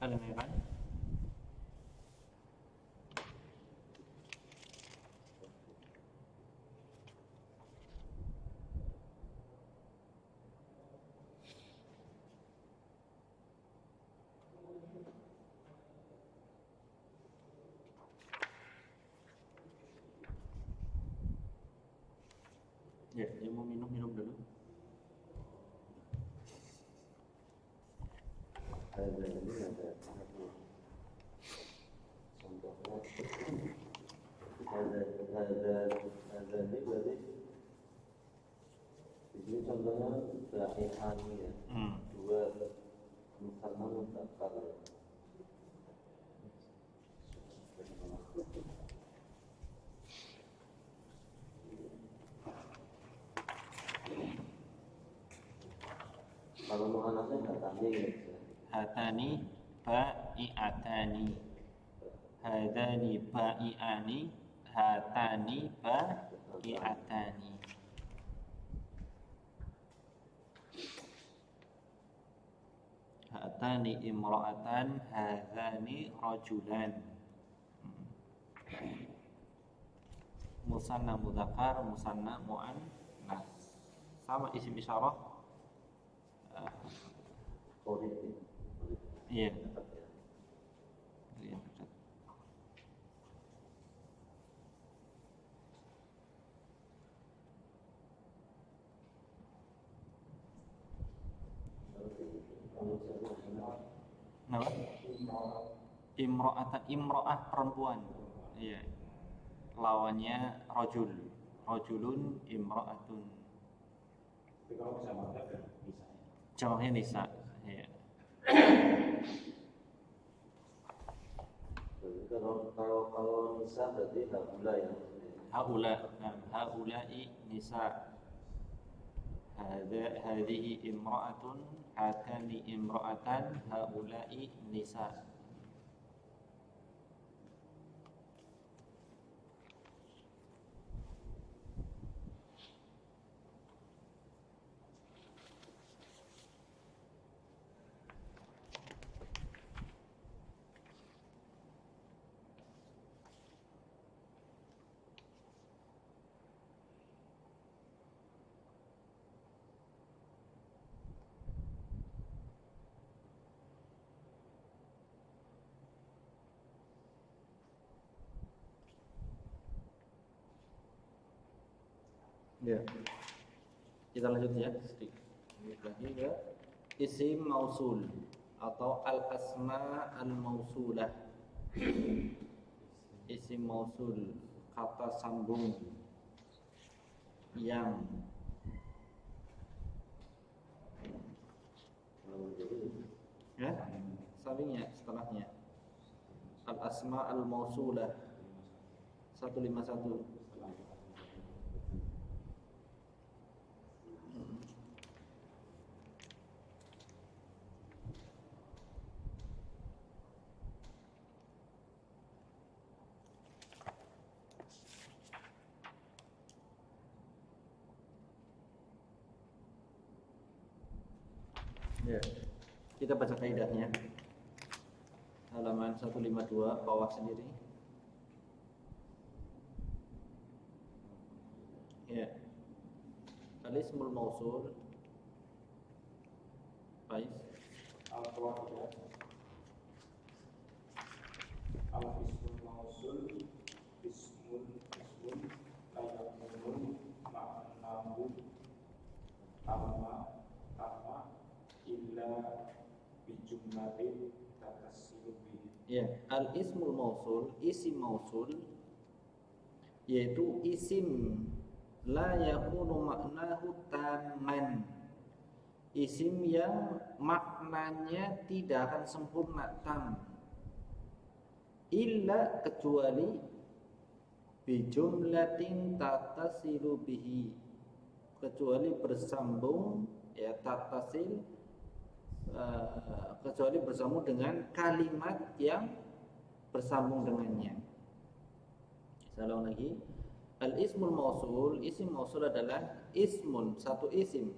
Ada yang lain? Ya, yang mau minum dulu. Ada ini ada contohnya. Ada ini berarti di sini contohnya da'ihani ya. Dua misalnya mudzakkar ya. Kalau muannasnya nggak tanding ya. hatani ba'i'atani, hadani ba'i'ani, hatani ba'i'atani. Hatani imra'atan, hadani rajulan. Musanna mudzakkar, musanna muannas. Sama isim isyarah. Iya. Iya, betul. Kenapa? Imro'atan, imro'ah perempuan. Iya. Lawannya rojul. Rojulun imro'atun. Tapi kalau bisa mantap kan bisa. Jamaknya nisa. Iya. Kalau nisa berarti haula ya. Haula, haula'i nisa. Hadhihi imra'atun, hatani imra'atan, haula'i nisa. Ya. Kita lanjut ya sedikit. Lagi ke isim mausul atau al-asma al-mausulah. Isim mausul, kata sambung yang ya, sambungnya setelahnya. Al-asma al-mausulah 151. Ya, kita baca kaidahnya. Halaman 152 bawah sendiri. Ya. Al-ismul mausul. Baik. Al-Qawaid. Al-ismul mausul ismun layakunun ma'nahu amma illa bijumlatin tatassilu bihi. Ya, al-ismul mausul, isim mausul yaitu isim la yakunu maknahu tamman. Isim yang maknanya tidak akan sempurna tam. Illa kecuali bijumlatin tatasilu bihi. Kecuali bersambung ya tatasil kecuali bersambung dengan kalimat yang bersambung dengannya. Saya ulang lagi. Al-ismul mausul, isim mausul adalah ismun, satu isim.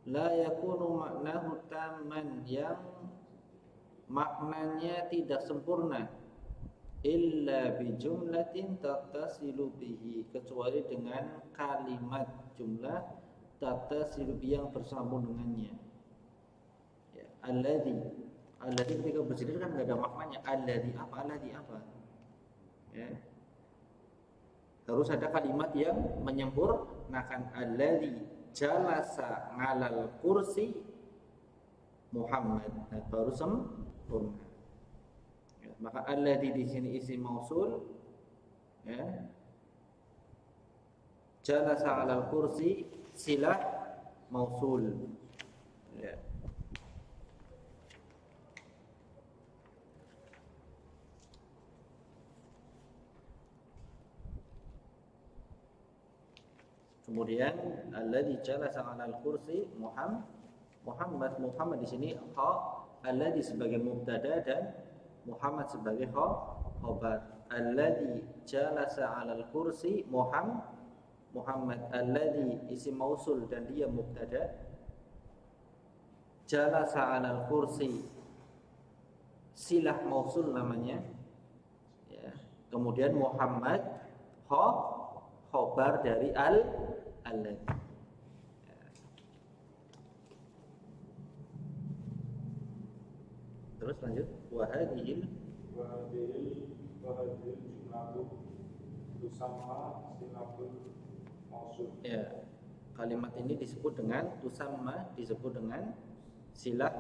La yakunu maknahu tamman, yang maknanya tidak sempurna. Illa bi jumlatin tatasilu bihi, kecuali dengan kalimat jumlah tatasilu bihi yang bersambung dengannya. Ya, alladzi ketika berjenis kan enggak ada maknanya. Alladzi apa? Ya. Harus ada kalimat yang menyempurnakan. Alladzi jalasa 'alal kursi Muhammad. Nah, baru sempurna. Ya, maka alladzi di sini isim mausul ya. Jalasa 'alal kursi silah mausul. Ya. Kemudian alladzi jalasa 'alal kursi Muhammad di sini ha alladzi sebagai mubtada dan Muhammad sebagai khobar. Alladzi jalasa 'alal kursi Muhammad, alladzi isim mausul dan dia mubtada, jalasa 'alal kursi silah mausul namanya ya. Kemudian Muhammad khobar dari alladzi. Terus lanjut wahadil jumlatu tusamma silabul mausul. Ya, kalimat ini disebut dengan tusamma, disebut dengan silah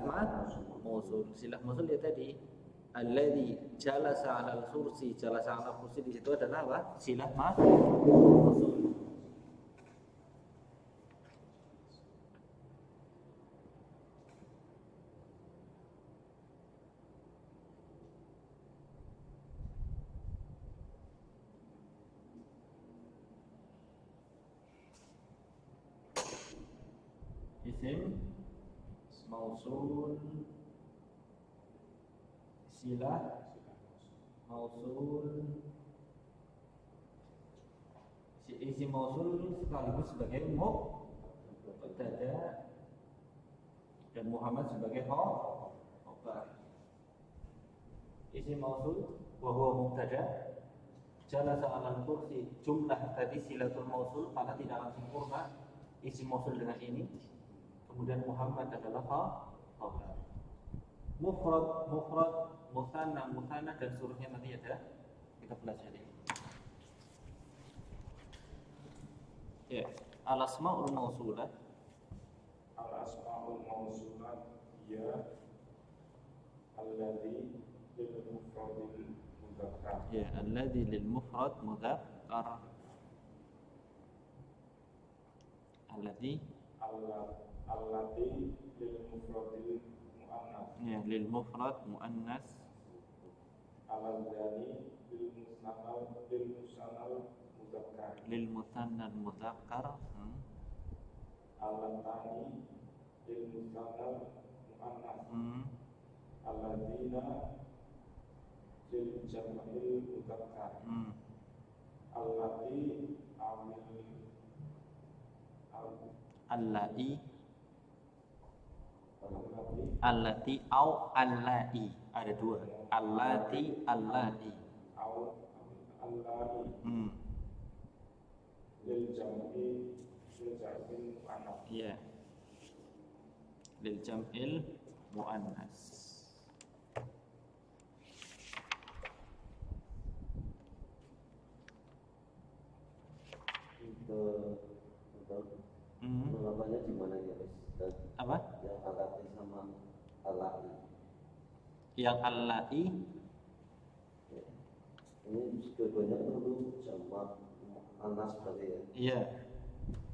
mausul. Silah mausul ya tadi alladzi jalasa 'alal kursi, jalasa 'alal kursi di situ adalah apa? Silah mausul. Isim mausul silah mausul isim mausul sekaligus sebagai mubtada dan Muhammad sebagai khobar. Isim mausul wa huwa mubtada, jalasa 'alal kursi, jumlah tadi silatul mausul karena tidak akan sempurna isim mausul dengan ini. Kemudian Muhammad adalah khobar. Mufrad, musanna dan seluruhnya nanti ada kita pelajari. Ya, al-asmaul mausulah. Al-asmaul mausulah ya alladzi lil mufradil mudzakkar. Ya, alladzi lil mufrad mudzakkar. Alladzi lil mufradil muannas. Ya, lil mufrad muannas. Al-dzani lil musannal mudzakkar. Lil musannal mudzakkar. Al-tani lil musannal muannas. Alladzina lil jam'il mudzakkar. Allati allati au allai, ada dua, allati allati au allati lil jam'il muannas. ya, lil jam'il muannas. Penerapannya gimana ya Ustaz? Apa? Yang alati sama alai. Yang allai Ya. Ini dua-duanya perlu jamak anas berarti ya. iya,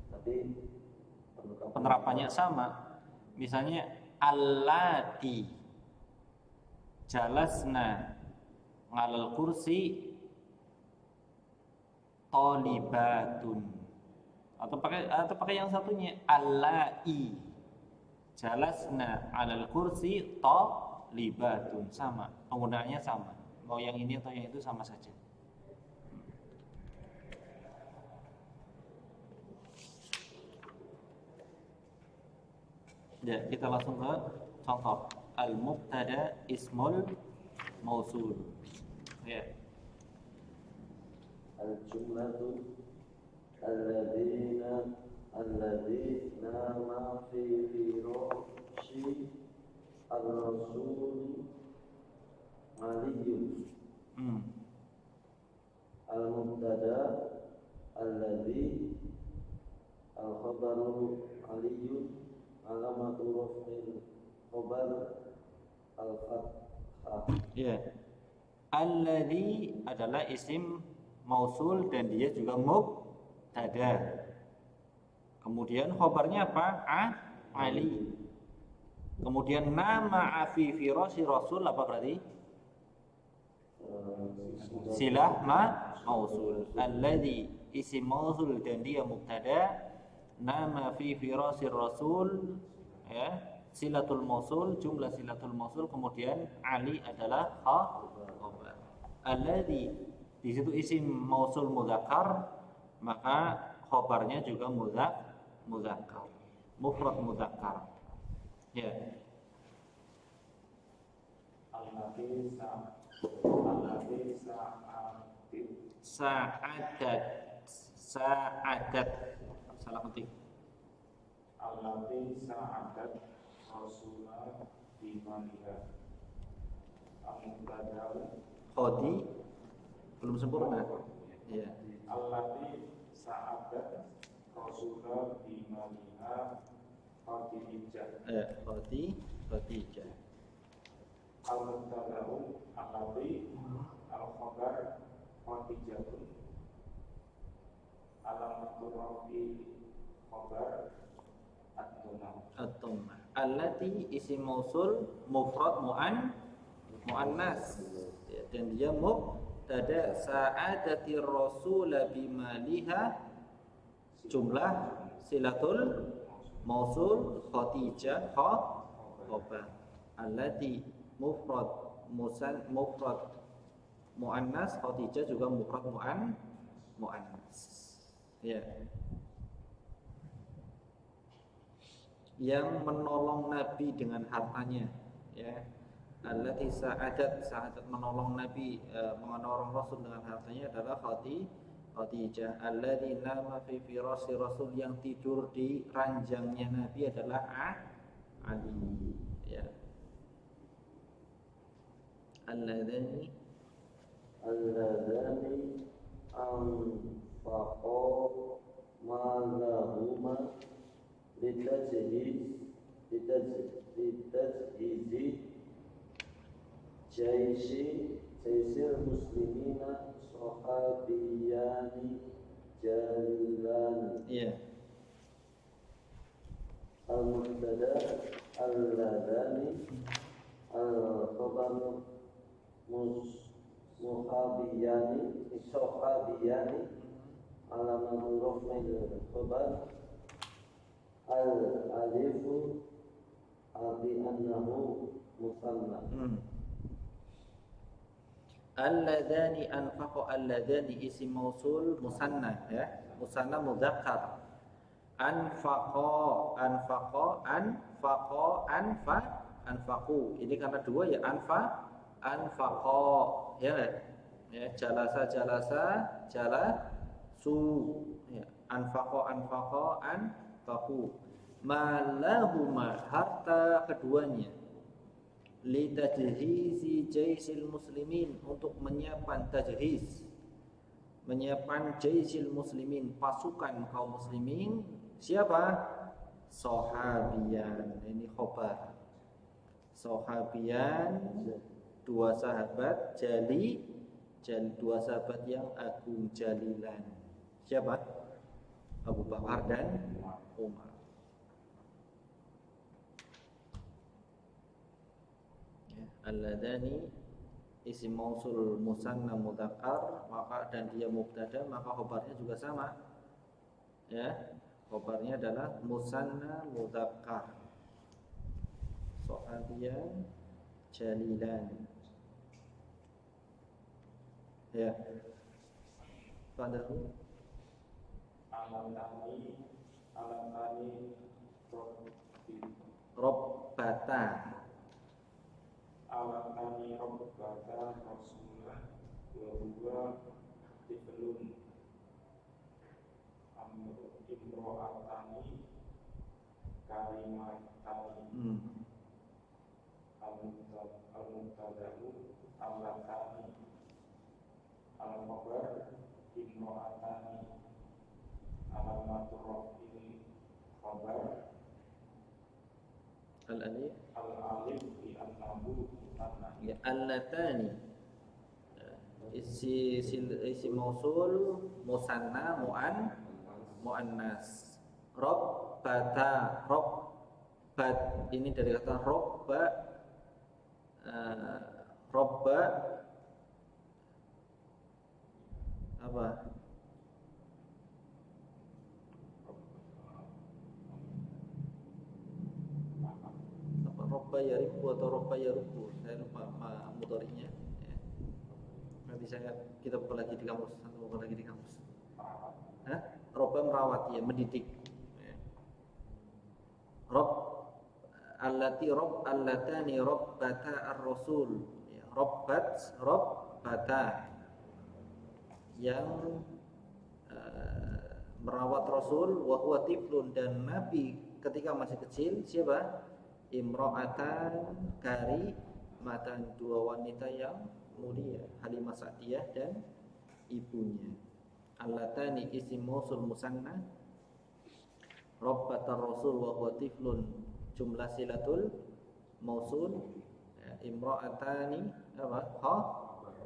Tapi penerapannya sama. Misalnya allati jalasna 'alal kursi thalibatun, atau pakai yang satunya allai jalasna 'alal kursi thalibatun, sama, penggunaannya sama, mau yang ini atau yang itu sama saja. Ya, kita langsung ke contoh. Al-mubtada ismul mausul. Ya. al-jumlatu alladzina ma fi firashi ar-rasul aliyun. Al-mubtada alladzi al-khabaru aliyun alamatu raf'il khabar al-fathah. Ya. Alladzi adalah isim mausul dan dia juga mubtada. Kemudian khabarnya apa? Ali. Kemudian nama fi firasy rasul apa berarti? Silah mausul. Alladzi isim mausul dan dia mubtada. Nama fi firasy rasul, ya, silatul mausul, jumlah silatul mausul, kemudian ali adalah khabar. Alladzi di situ isim mausul mudzakkar, maka khabarnya juga mudzakkar. Mufrad mudzakkar. Ya. Sa'adat. Sa'adat. Salah ketik. Allati sa'adat Rasulullah bimaniha. Al-Mubtada'u Khodi belum sempurna. Ya. allati sa'adat Rasulullah bimaniha Khadijah. Khadijah. Al-Mubtada'u allati al-khabar Khadijatun. Alamatul rafi khabar At-Dhammah. Allati isim mausul mufrad muannas. Ya, dan dia mubtada sa'adati rasul bimaliha, jumlah silatul mausul Khadijah khabar. Allati mufrad muannas, Khadijah juga mufrad muannas. Ya. Yang menolong Nabi dengan hartanya, ya. Allati sa'adat menolong Nabi, menolong Rasul dengan hartanya adalah Khadijah. Alladzi nama fi firasyi Rasul, yang tidur di ranjangnya Nabi adalah Ali, ya. Alladzani anfaqo malahuma litajhizi jaisil muslimina sahabiyani jalilani. Iya. Al-mubtada al-ladani al-khabar sahabiyani alamatul raf'il khabar al-alifu abi annahu musanna. Alladzani anfaqo, alladzani isim mausul musanna, ya, musanna mudzakkar. Anfaqo anfaqu, ini karena dua, ya, anfaqo, ya, ya, jalasa jalasu, ya, anfaqo anfaqu. Malahuma, harta keduanya, litajhizi jaisil muslimin, untuk menyiapkan tajhiz, menyiapkan jaisil muslimin, pasukan kaum muslimin. Siapa? Sahabiyan, ini khobar. Sahabiyan, dua sahabat dua sahabat yang agung jalilan. Siapa? Abu Bakar dan Umar. Alladzani isim mausul musanna mudzakkar, maka dan dia mubtada, maka khobarnya juga sama, ya, khobarnya adalah musanna mudzakkar. Sahabiyan jalilan, ya. Padahu alamani robbata, alamani robbata Rasulullah wa huwa tiflun imro'atani kalimatani. Al-mubtada'u allatani al-khabar imro'atani alamatur raf'il khabar al-alif di annahu musanna. ya, allatani isi mausul musanna muannas. Robbata, robbat, ini dari kata robba, robba apa? robba yaribu atau robba yarubu, saya lupa mudhari'nya ya. Nanti kita buka lagi di kamus atau buka lagi di kamus. Hah? Robba merawat ya, mendidik ya. Rob allatani robbata ar-rasul ya, robbata yang merawat Rasul wa huwa tiflun, dan Nabi ketika masih kecil siapa? Imra'atan karimatan, dua wanita yang mulia, Halimah Sa'diyah dan ibunya. Allatani isim mausul musanna, rabbatar Rasul wa huwa tiflun jumlah silatul mausul, imra'atani apa?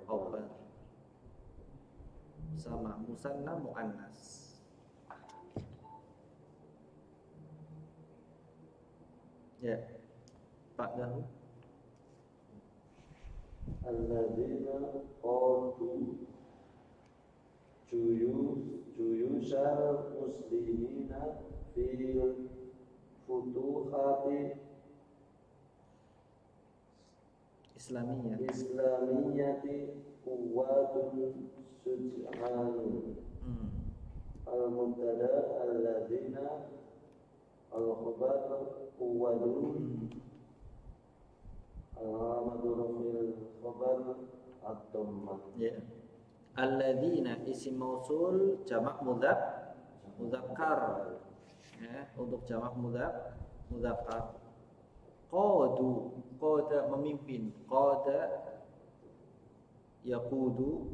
Khabar sama musanna muannas. Ya, Pak Gahu. Alladzina qadu juyushal muslimina fil futuhati Islamiyati quwwatun suj'an. Al-mubtada alladzina al-khabar quwwatun al-alamatu raf'il khabar ad-dhammah. Ya. Alladzina isim mausul jamak mudzakkar. Ya, untuk jamak mudzakkar. Qada memimpin, qada yaqudu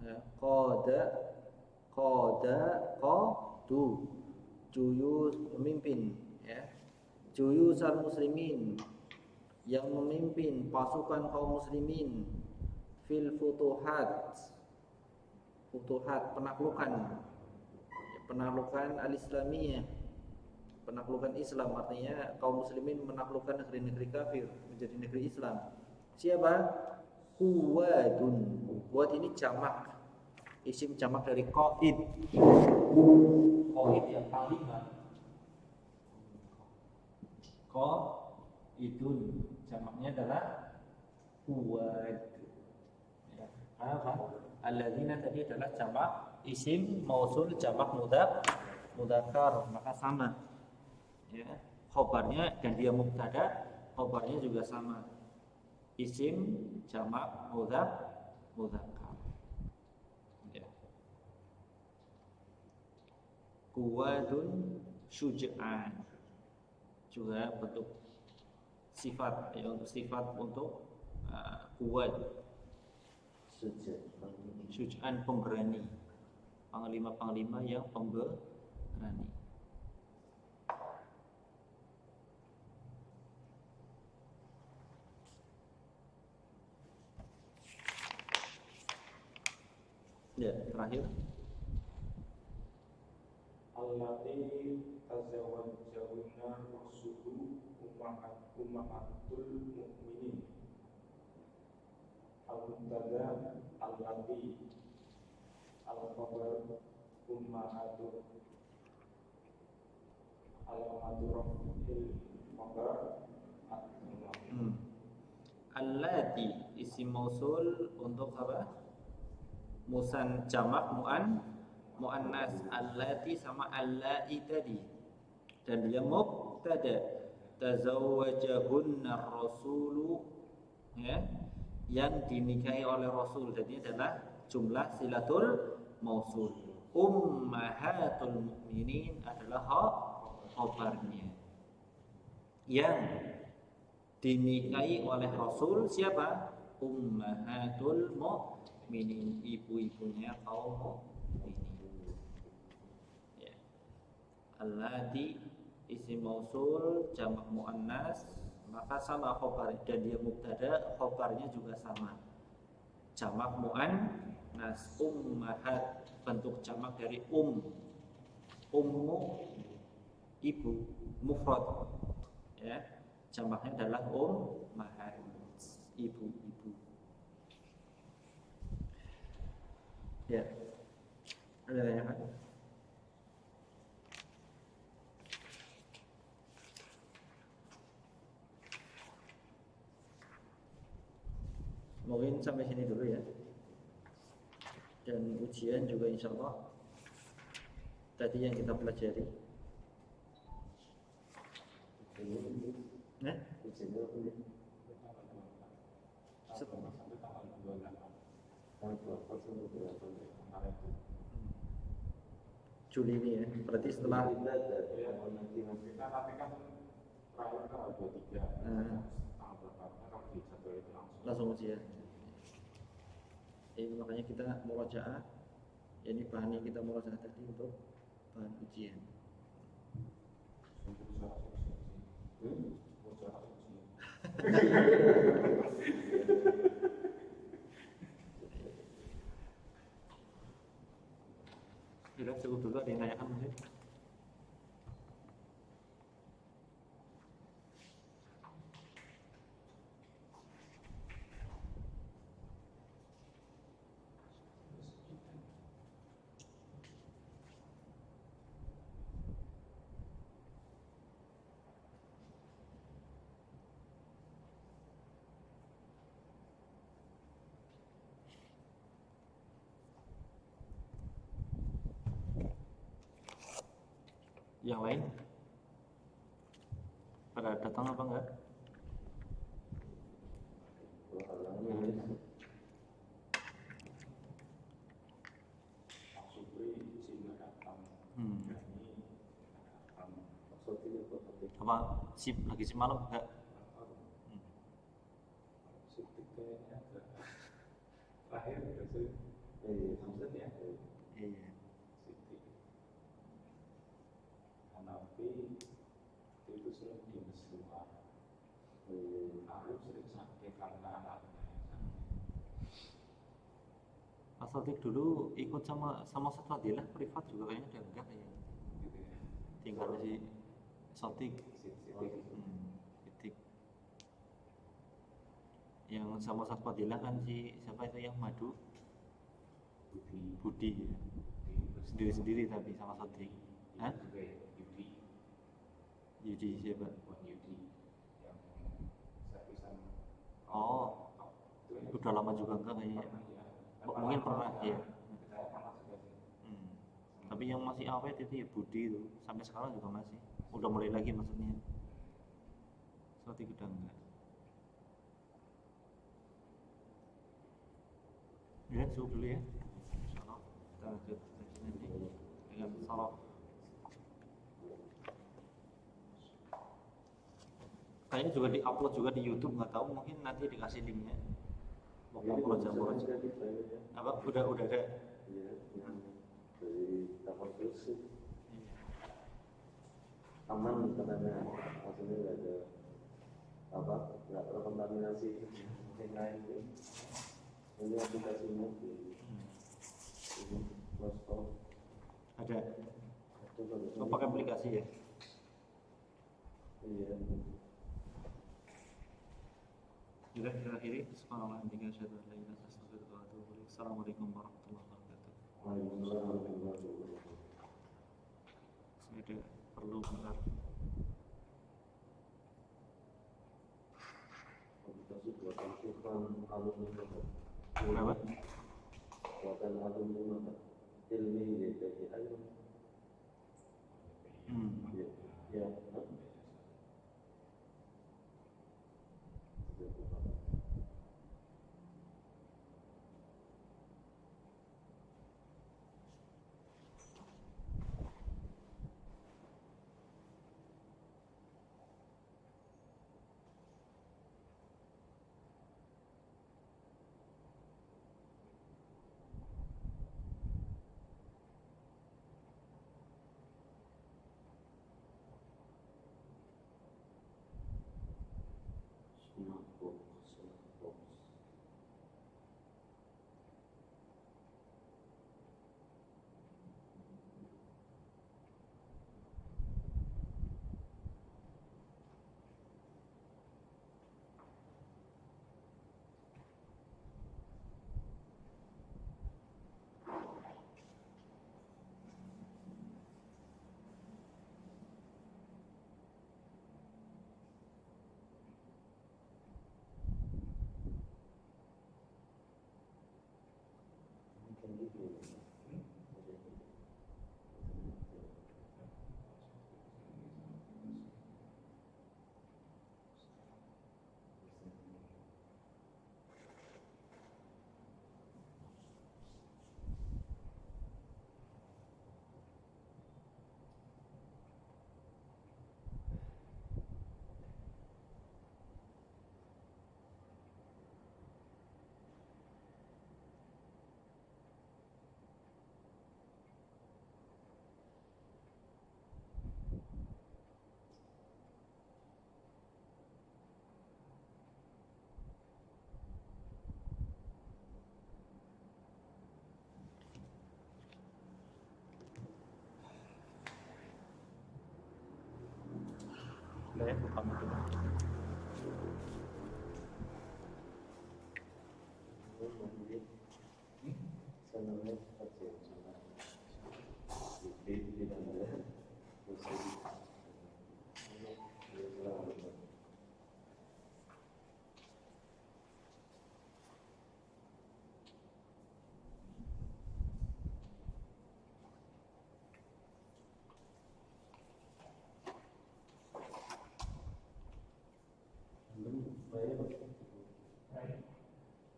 ya, qadu juyus memimpin ya, juyusal muslimin yang memimpin pasukan kaum muslimin fil futuhat penaklukan al-islamiyah, penaklukan Islam, artinya kaum muslimin menaklukkan negeri-negeri kafir menjadi negeri Islam. Siapa? Quwadun. Quwad ini jamak, isim jamak dari qaid. Qaid yang panglima. Qaidun jamaknya adalah quwad. Ya. Apa? Alladzina tadi adalah jamak isim mausul jamak mudzakkar, maka sama. Ya, khobarnya dan dia mubtada, khobarnya juga sama. Isim jamak mudzakkar. Ya. Quwadun syuja'an juga bentuk sifat ya, untuk sifat untuk quwad. Syuja'an pemberani, panglima-panglima yang pemberani. Ya, terakhir. Allati tazawwajahunna rasulu ummahatul mu'minin. Al-mubtada allati al-khabar ummahatul alamatu raf'il khabar Allati isim mausul untuk apa? Musan jamak muannas, allati sama allai tadi, dan dia mubtada. Tazawwajahunna rasulu ya, yang dinikahi oleh Rasul, jadi adalah jumlah silatul mausul. Ummahatul mukminin adalah khabarnya. Yang dinikahi oleh Rasul siapa? Ummahatul mukminin, ibu-ibunya kaum mukminin. Ya. Allati isim mausul jamak muannas, maka sama khobar, dan dia mubtada, khobarnya juga sama. Jamak muannas, ummahat bentuk jamak dari ummu ibu, mufrad ya, jamaknya adalah ummahat, ibu-ibu. Ya, ada yang lain? Mungkin sampai sini dulu ya. Dan ujian juga insya Allah tadi yang kita pelajari. Nah, Juli ini ya. Berarti setelah kita nanti kan terakhir tanggal 23 tanggal berapa kan di jadwal itu langsung ujian. Ini makanya kita murojaah. Ini bahan yang kita murojaah tadi untuk bahan ujian. Sudah cukup dulu, ada yang tanyakan mungkin? Yang lain? Pada datang apa enggak? Apa lagi sip malam enggak? terakhir itu Hamzah ya. Iya. Hanafi itu sering di Mesluah. Arif sering sakit karena anaknya. Mas Sotik dulu ikut sama Ustaz Fadilah privat juga kayaknya udah enggak ya. Gitu ya. Tinggal si Sotik. Titik. Yang sama Ustaz Fadilah kan si siapa itu yang madu? Budi ya. Sendiri-sendiri tapi sama Sotik. Hah? Yudi siapa? Yudi yang servisan. Oh, udah lama juga enggak kayaknya. Mungkin pernah ya. Tapi yang masih awet itu ya Budi itu sampai sekarang juga masih. Udah mulai lagi maksudnya. Sotik udah enggak. Ya, cukup dulu ya. Insyaallah kita lanjut nanti dengan salam. Kayaknya juga di-upload juga di YouTube, nggak tahu mungkin nanti dikasih linknya. Mau murojaah. Apa? Udah ada. Iya, dari tahun terus sih aman katanya, maksudnya nggak ada apa, nggak terkontaminasi yang lain ini aplikasinya di Moscow Ada. Oh, pakai aplikasi ya? iya. Sudah kita akhiri. Subhanallah, Assalamualaikum warahmatullahi wabarakatuh. Waalaikumsalam warahmatullahi wabarakatuh. Saya ada perlu bentar. Aplikasi buatan Sultan alumni Mekah. Kenapa? Buatan alumni Mekah. Ilmi YPI. Ya, ya. Udah ya, pamit dulu.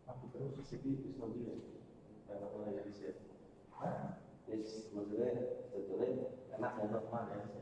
Aku terus Segi itu sendiri, karena kalau yang bisa, maksudnya sebetulnya enak ya normal ya.